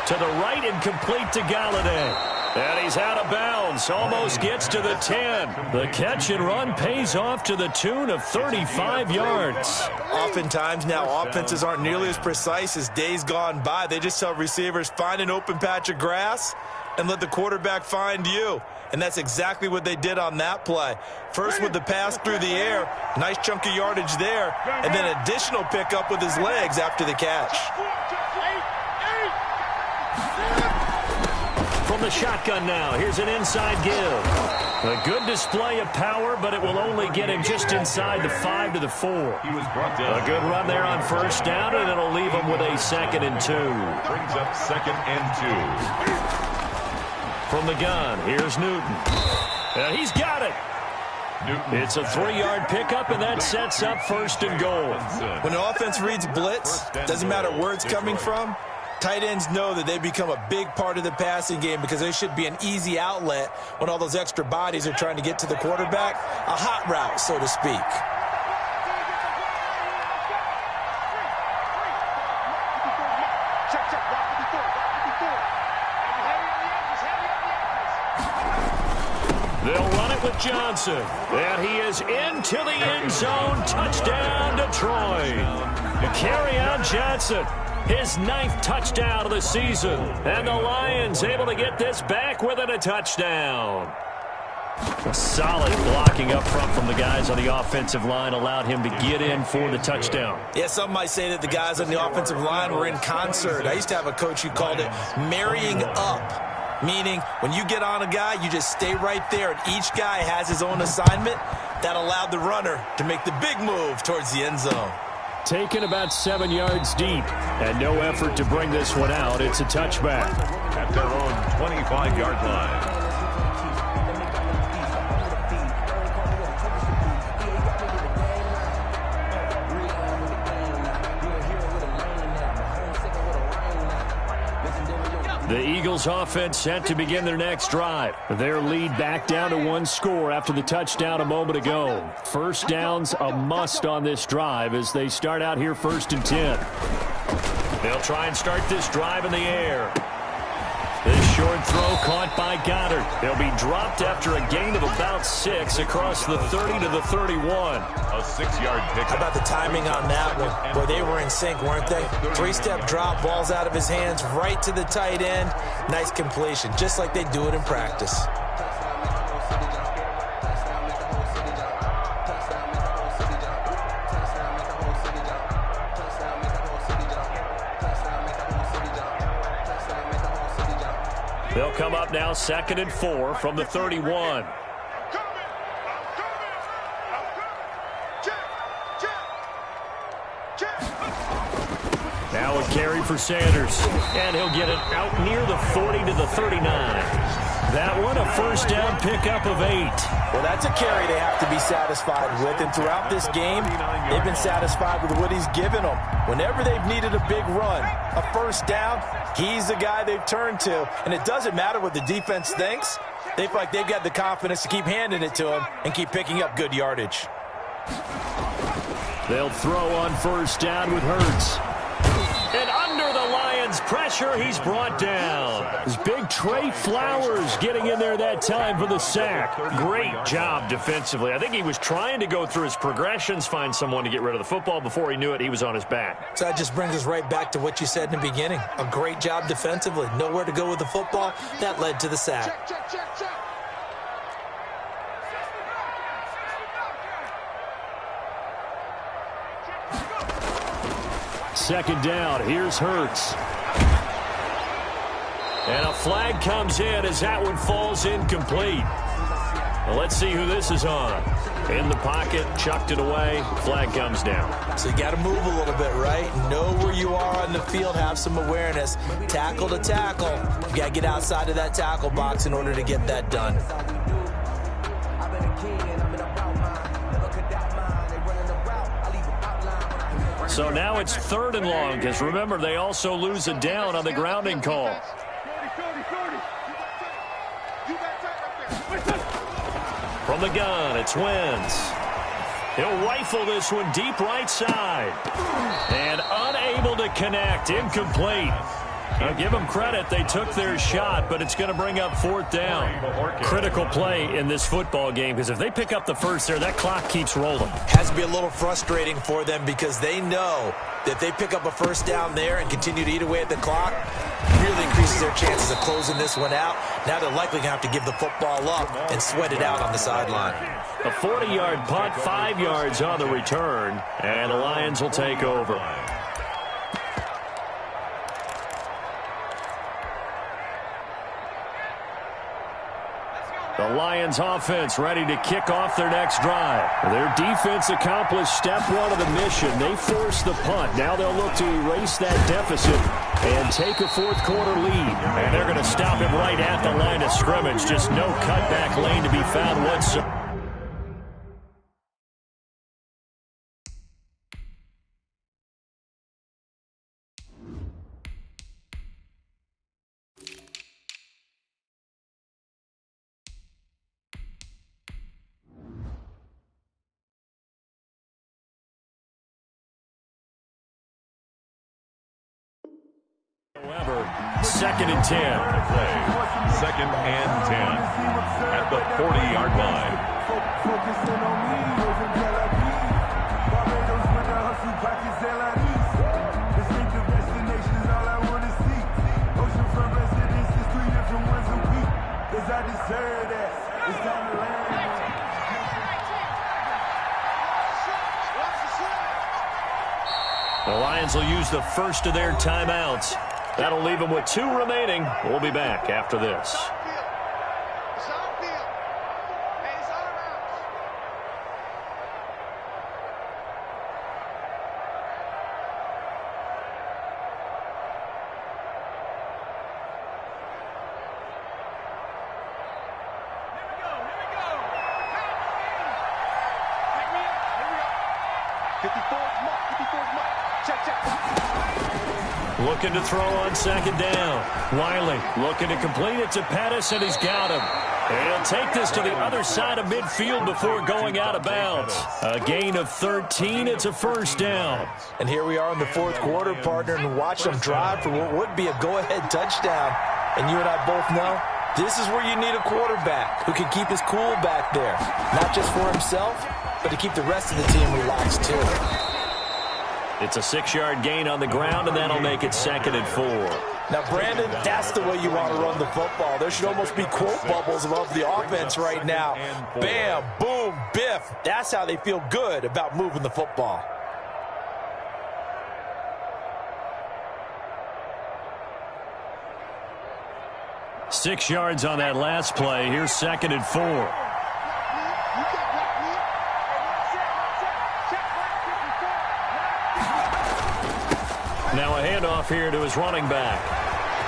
To the right and complete to Galladay. And he's out of bounds. Almost gets to the 10. The catch and run pays off to the tune of 35 yards. Oftentimes now offenses aren't nearly as precise as days gone by. They just tell receivers, find an open patch of grass and let the quarterback find you. And that's exactly what they did on that play. First with the pass through the air, nice chunk of yardage there, and then additional pickup with his legs after the catch. From the shotgun now, here's an inside give. A good display of power, but it will only get him just inside the 5 to the 4. He was brought down. A good run there on 1st down, and it'll leave him with a 2nd and 2. Brings up 2nd and 2. From the gun, here's Newton. And he's got it. Newton. It's a 3-yard pickup, and that sets up 1st and goal. When an offense reads blitz, doesn't matter where it's coming from, tight ends know that they become a big part of the passing game because they should be an easy outlet when all those extra bodies are trying to get to the quarterback. A hot route, so to speak. They'll run it with Johnson. And he is into the end zone. Touchdown, Detroit. The carry on Johnson. His 9th touchdown of the season. And the Lions able to get this back within a touchdown. Solid blocking up front from the guys on the offensive line allowed him to get in for the touchdown. Yeah, some might say that the guys on the offensive line were in concert. I used to have a coach who called it marrying up. Meaning, when you get on a guy, you just stay right there, and each guy has his own assignment. That allowed the runner to make the big move towards the end zone. Taken about 7 yards deep, and no effort to bring this one out. It's a touchback. At their own 25-yard line. The Eagles offense set to begin their next drive. Their lead back down to 1 score after the touchdown a moment ago. 1st downs a must on this drive as they start out here 1st and 10. They'll try and start this drive in the air. This short throw caught by Goddard. They'll be dropped after a gain of about 6 across the 30 to the 31. A 6-yard pick. How about the timing on that one, where they were in sync, weren't they? 3-step drop, ball's out of his hands, right to the tight end. Nice completion, just like they do it in practice. They'll come up now 2nd and 4 from the 31. Now a carry for Sanders. And he'll get it out near the 40 to the 39. That one a 1st down pickup of 8. Well, that's a carry they have to be satisfied with. And throughout this game, they've been satisfied with what he's given them. Whenever they've needed a big run, a 1st down, he's the guy they've turned to. And it doesn't matter what the defense thinks. They feel like they've got the confidence to keep handing it to him and keep picking up good yardage. They'll throw on 1st down with Hurts. And under the Lions' pressure, he's brought down. His big Trey Flowers getting in there that time for the sack. Great job defensively. I think he was trying to go through his progressions, find someone to get rid of the football. Before he knew it, he was on his back. So that just brings us right back to what you said in the beginning. A great job defensively. Nowhere to go with the football. That led to the sack. Check. 2nd down. Here's Hurts. And a flag comes in as that one falls incomplete. Well, let's see who this is on. In the pocket, chucked it away. Flag comes down. So you got to move a little bit, right? Know where you are on the field. Have some awareness. Tackle to tackle. You got to get outside of that tackle box in order to get that done. So now it's 3rd and long, because remember, they also lose a down on the grounding call. From the gun, it's Wentz. He'll rifle this one deep right side. And unable to connect. Incomplete. I'll give them credit. They took their shot, but it's going to bring up 4th down. Critical play in this football game, because if they pick up the first there, that clock keeps rolling. Has to be a little frustrating for them because they know that if they pick up a first down there and continue to eat away at the clock, really increases their chances of closing this one out. Now they're likely going to have to give the football up and sweat it out on the sideline. A 40-yard punt, 5 yards on the return, and the Lions will take over. The Lions offense ready to kick off their next drive. Their defense accomplished step 1 of the mission. They forced the punt. Now they'll look to erase that deficit and take a 4th quarter lead. And they're going to stop him right at the line of scrimmage. Just no cutback lane to be found whatsoever. However, 2nd and 10. Play. 2nd and 10 at the 40-yard line. The Lions will use the first of their timeouts. That'll leave them with 2 remaining. We'll be back after this. Looking to throw on 2nd down. Wiley looking to complete it to Pettis, and he's got him. And he'll take this to the other side of midfield before going out of bounds. A gain of 13. It's a 1st down. And here we are in the 4th quarter, partner, and watch them drive for what would be a go-ahead touchdown. And you and I both know this is where you need a quarterback who can keep his cool back there. Not just for himself, but to keep the rest of the team relaxed too. It's a 6-yard gain on the ground, and that'll make it 2nd and 4. Now, Brandon, that's the way you want to run the football. There should almost be quote bubbles above the offense right now. Bam, boom, biff. That's how they feel good about moving the football. Six yards on that last play. Here's 2nd and 4. Now a handoff here to his running back.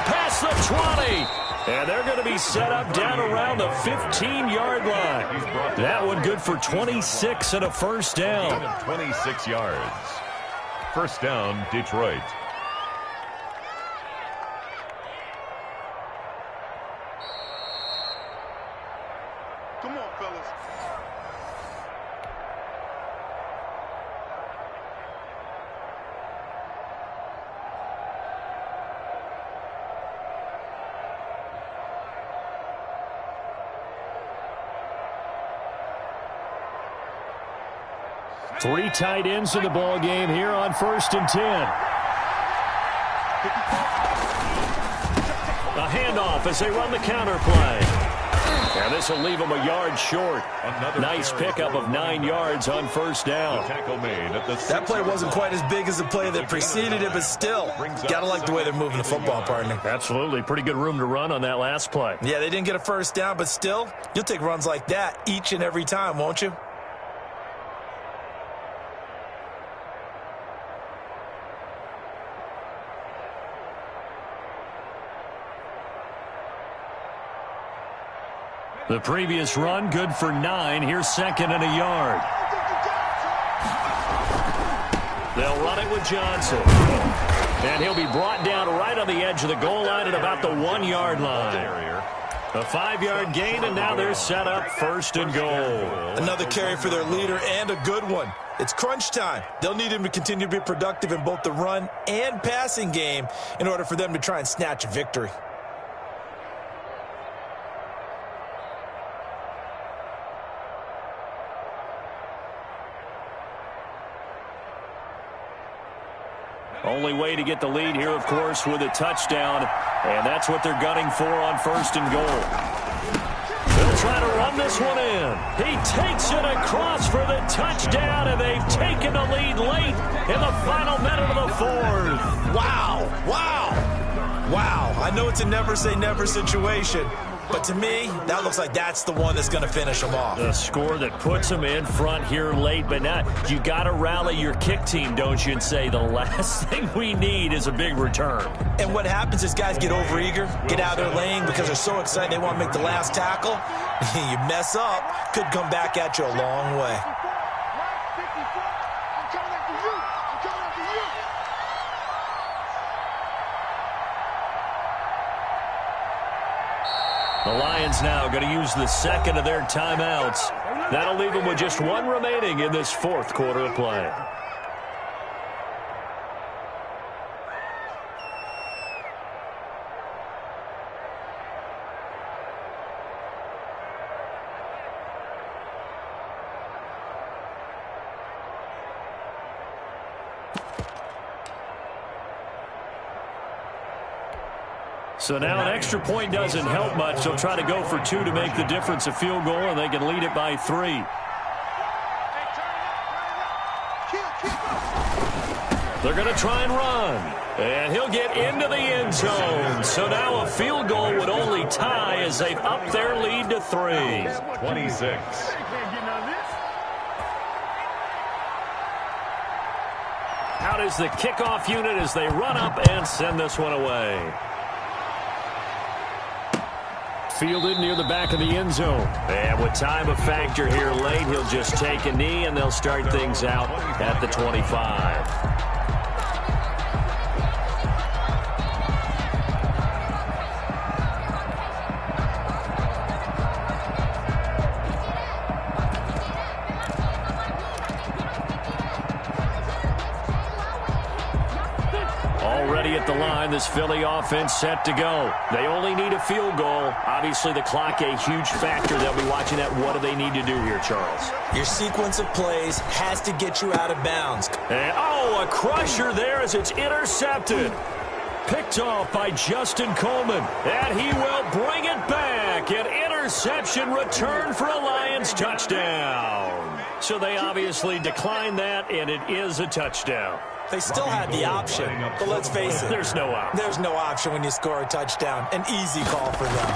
Past the 20. And they're going to be set up down around the 15-yard line. That one good for 26 and a 1st down. 26 yards. 1st down, Detroit. Come on, fellas. Three tight ends in the ball game here on 1st and 10. A handoff as they run the counter play. And this will leave them a yard short. Nice pickup of 9 yards on 1st down. Tackle made at the That play wasn't quite as big as the play that preceded it, but still, gotta like the way they're moving the football, partner. Absolutely. Pretty good room to run on that last play. Yeah, they didn't get a 1st down, but still, you'll take runs like that each and every time, won't you? The previous run, good for 9. Here's 2nd and a yard. They'll run it with Johnson. And he'll be brought down right on the edge of the goal line at about the 1-yard line. A 5-yard gain, and now they're set up 1st and goal. Another carry for their leader, and a good one. It's crunch time. They'll need him to continue to be productive in both the run and passing game in order for them to try and snatch a victory. Only way to get the lead here, of course, with a touchdown, and that's what they're gunning for on 1st and goal. They'll try to run this one in. He takes it across for the touchdown, and they've taken the lead late in the final minute of the 4th. Wow, wow, wow. I know it's a never-say-never situation, but to me, that looks like that's the one that's going to finish them off. The score that puts them in front here late, but now you got to rally your kick team, don't you, and say the last thing we need is a big return. And what happens is guys get overeager, get out of their lane because they're so excited they want to make the last tackle. You mess up, could come back at you a long way. The Lions now going to use the 2nd of their timeouts. That'll leave them with just 1 remaining in this 4th quarter of play. So now an extra point doesn't help much. They'll try to go for 2 to make the difference a field goal, and they can lead it by 3. They're going to try and run. And he'll get into the end zone. So now a field goal would only tie as they've upped their lead to 3. 26. Out is the kickoff unit as they run up and send this one away. Fielded near the back of the end zone. And with time a factor here late, he'll just take a knee, and they'll start things out at the 25. At the line, this Philly offense set to go. They only need a field goal. Obviously, the clock a huge factor. They'll be watching that. What do they need to do here, Charles? Your sequence of plays has to get you out of bounds. And, a crusher there as it's intercepted. Picked off by Justin Coleman. And he will bring it back. An interception return for a Lions touchdown. So they obviously declined that, and it is a touchdown. They still had the option, but let's face it. There's no option. There's no option when you score a touchdown. An easy call for them.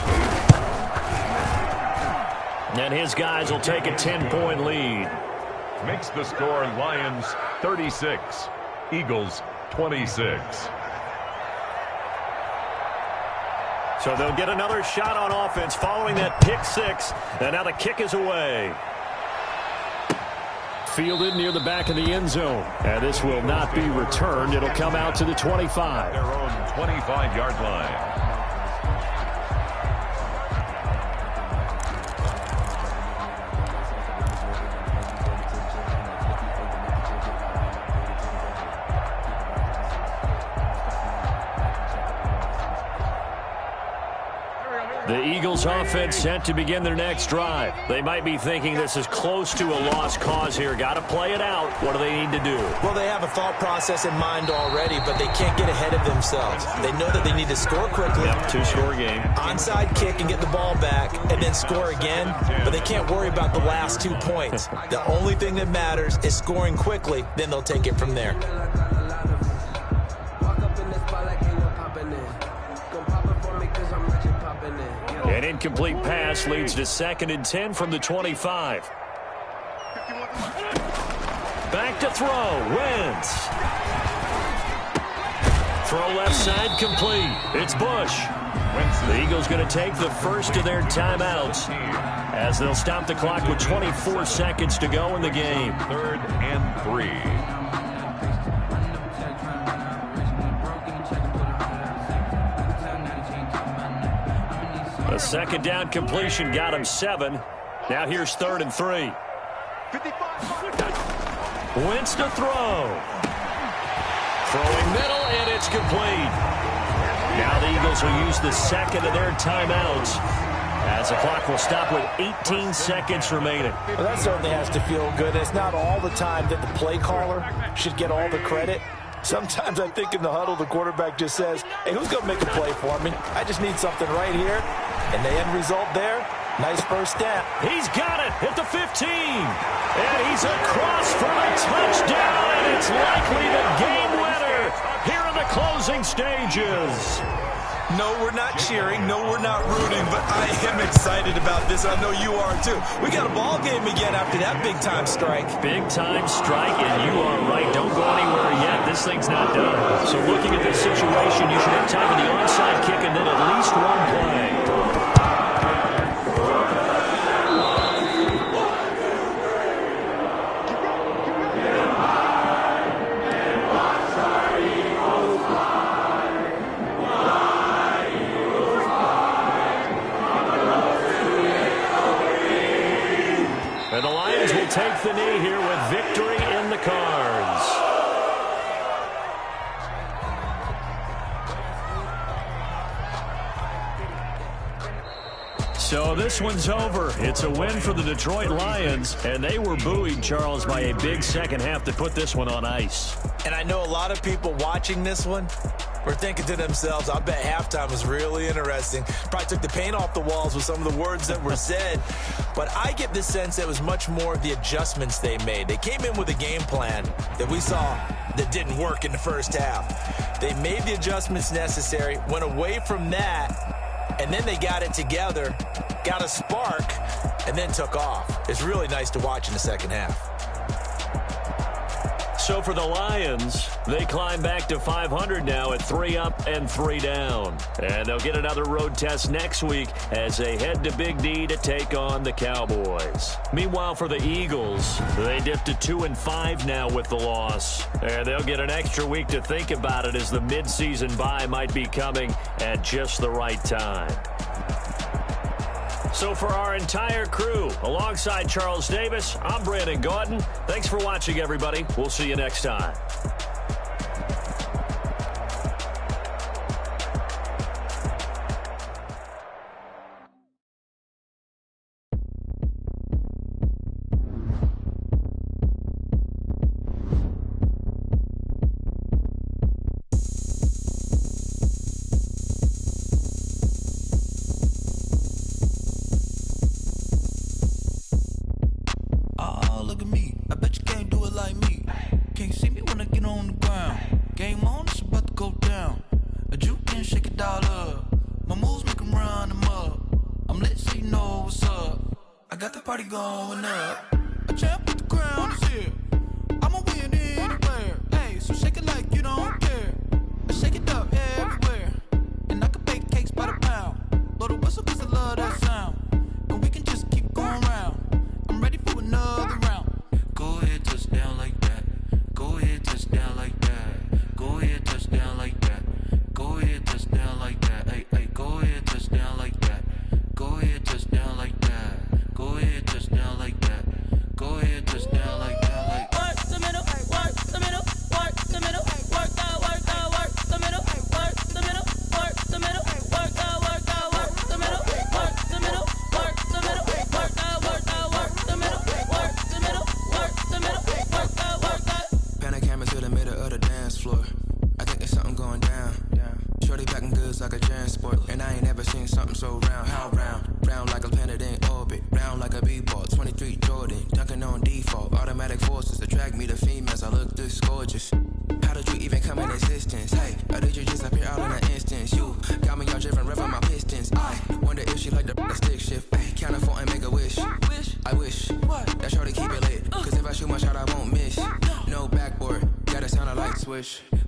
And his guys will take a 10-point lead. Makes the score Lions 36, Eagles 26. So they'll get another shot on offense following that pick 6. And now the kick is away. Fielded near the back of the end zone. And this will not be returned. It'll come out to the 25. Their own 25-yard line. The Eagles offense set to begin their next drive. They might be thinking this is close to a lost cause here. Got to play it out. What do they need to do? Well, they have a thought process in mind already, but they can't get ahead of themselves. They know that they need to score quickly. Yep, 2-score game. Onside kick and get the ball back and then score again, but they can't worry about the last 2 points. The only thing that matters is scoring quickly, then they'll take it from there. An incomplete pass leads to 2nd and 10 from the 25. Back to throw. Wentz. Throw left side complete. It's Bush. The Eagles going to take the first of their timeouts as they'll stop the clock with 24 seconds to go in the game. 3rd and 3. The The second down completion got him 7. Now here's 3rd and 3. Wentz to throw. Throwing middle, and it's complete. Now the Eagles will use the second of their timeouts as the clock will stop with 18 seconds remaining. Well, that certainly has to feel good. It's not all the time that the play caller should get all the credit. Sometimes I think in the huddle, the quarterback just says, hey, who's going to make a play for me? I just need something right here. And the end result there, nice first down. He's got it at the 15. And he's across for the touchdown. And it's likely the game winner here in the closing stages. No, we're not cheering. No, we're not rooting. But I am excited about this. I know you are, too. We got a ball game again after that big-time strike. Big-time strike, and you are right. Don't go anywhere yet. This thing's not done. So looking at this situation, you should have time for the onside kick and then at least one play. And the Lions will take the knee here with victory in the cards. So this one's over. It's a win for the Detroit Lions, and they were buoyed, Charles, by a big second half to put this one on ice. And I know a lot of people watching this one were thinking to themselves, I bet halftime was really interesting. Probably took the paint off the walls with some of the words that were said. But I get the sense that it was much more the adjustments they made. They came in with a game plan that we saw that didn't work in the first half. They made the adjustments necessary, went away from that, and then they got it together, got a spark, and then took off. It's really nice to watch in the second half. So for the Lions, they climb back to 500 now at 3 up and 3 down. And they'll get another road test next week as they head to Big D to take on the Cowboys. Meanwhile, for the Eagles, they dipped to 2-5 now with the loss. And they'll get an extra week to think about it as the midseason bye might be coming at just the right time. So for our entire crew, alongside Charles Davis, I'm Brandon Gaudin. Thanks for watching, everybody. We'll see you next time.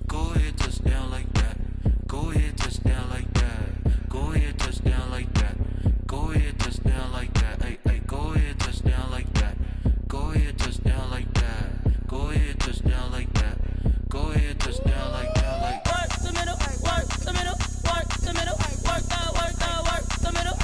Go ahead, touchdown like that. Go ahead, touchdown like that. Go ahead, touchdown like that. Go ahead, touchdown like that. Hey, hey, go ahead, touchdown like that. Go ahead, touchdown like that. Go ahead, touchdown like that. Go ahead, touchdown like that. Like work the middle, work the middle, work the middle, work that, work the middle,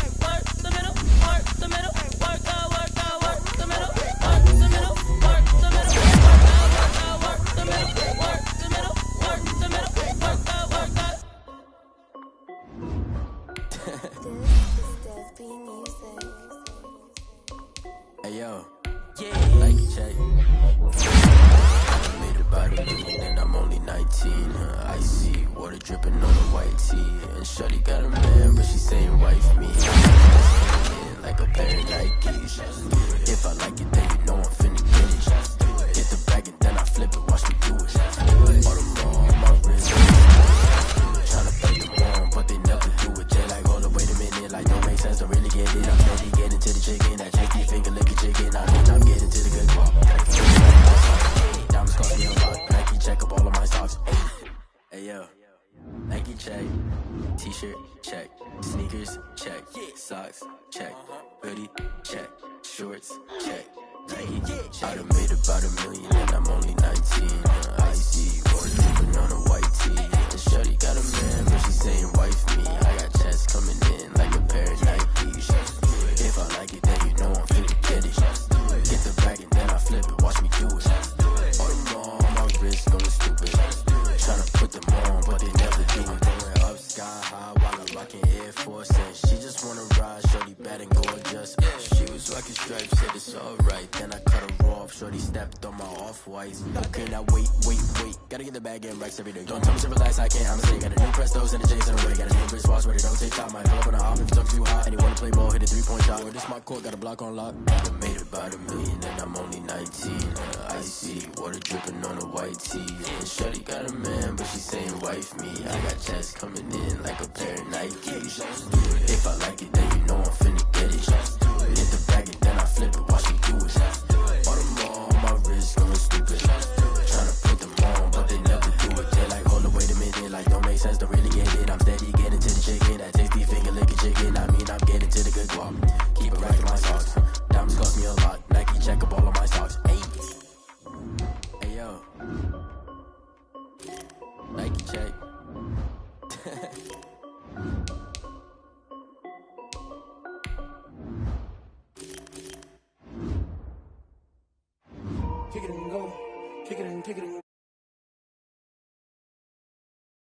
19, icy water dripping on the white tee. And shorty got a man, but she saying wife me. Like a pair of Nikes. If I like it, then you know I'm finna get it. Hit the bag and then I flip it, watch me do it. All on my wrist. Tryna put them on, but they never do it. They like, hold up, wait a minute, like don't make sense, don't really get it. I'm ready, getting to the chicken, that tasty finger licking chicken. I mean, I'm getting to the good guap. Diamonds cost me a lot. Nike check up all of my socks. Hey yo, Nike check, t-shirt check, sneakers check, socks check, hoodie check, shorts check. Nike, I done made about $1 million and I'm only 19. Icy water dripping on a white tee. And shorty got a man, but she saying wife me. I got checks coming in like a pair of Nikes. If I like it, then you know I'm finna get it. Get the bag and then I flip it, watch me do it. All on my wrist going stupid. Tryna put them on, but they never do it. Going up sky high while I'm rocking Air Force. And she just wanna ride, shorty bad and gorgeous. She was rocking stripes, said it's alright. Then I cut her off, shorty stepped on my off-whites. Okay, now wait. Gotta get the bag and racks every day. Don't tell me to relax, I can't, I'm saying. Got a new Prestos and a J's in the way. Got a new wristwatch where they don't take time. Might pull up on a hop if it's too hot. And you wanna play ball, hit a 3-point shot. Or this my court, got a block on lock. I made about $1 million and I'm only 19. Icy water dripping on a white tee. And shorty got a man, but she saying wife me. I got checks coming in like a pair of Nikes. If I like it, then you know I'm finna get it. Hit the bag and then I flip it, watch me do it. All on my wrist going stupid. Tryna put them on, but they never do it. They like, hold up, wait a minute, like don't make sense, don't really get it. I'm steady getting to the chicken, that tasty finger licking chicken. I mean, I'm getting to the good guap. Keep it racking my socks. Diamonds cost me a lot. Nike check up all of my socks. Hey yo, Nike check. Kick it and go. Kick it and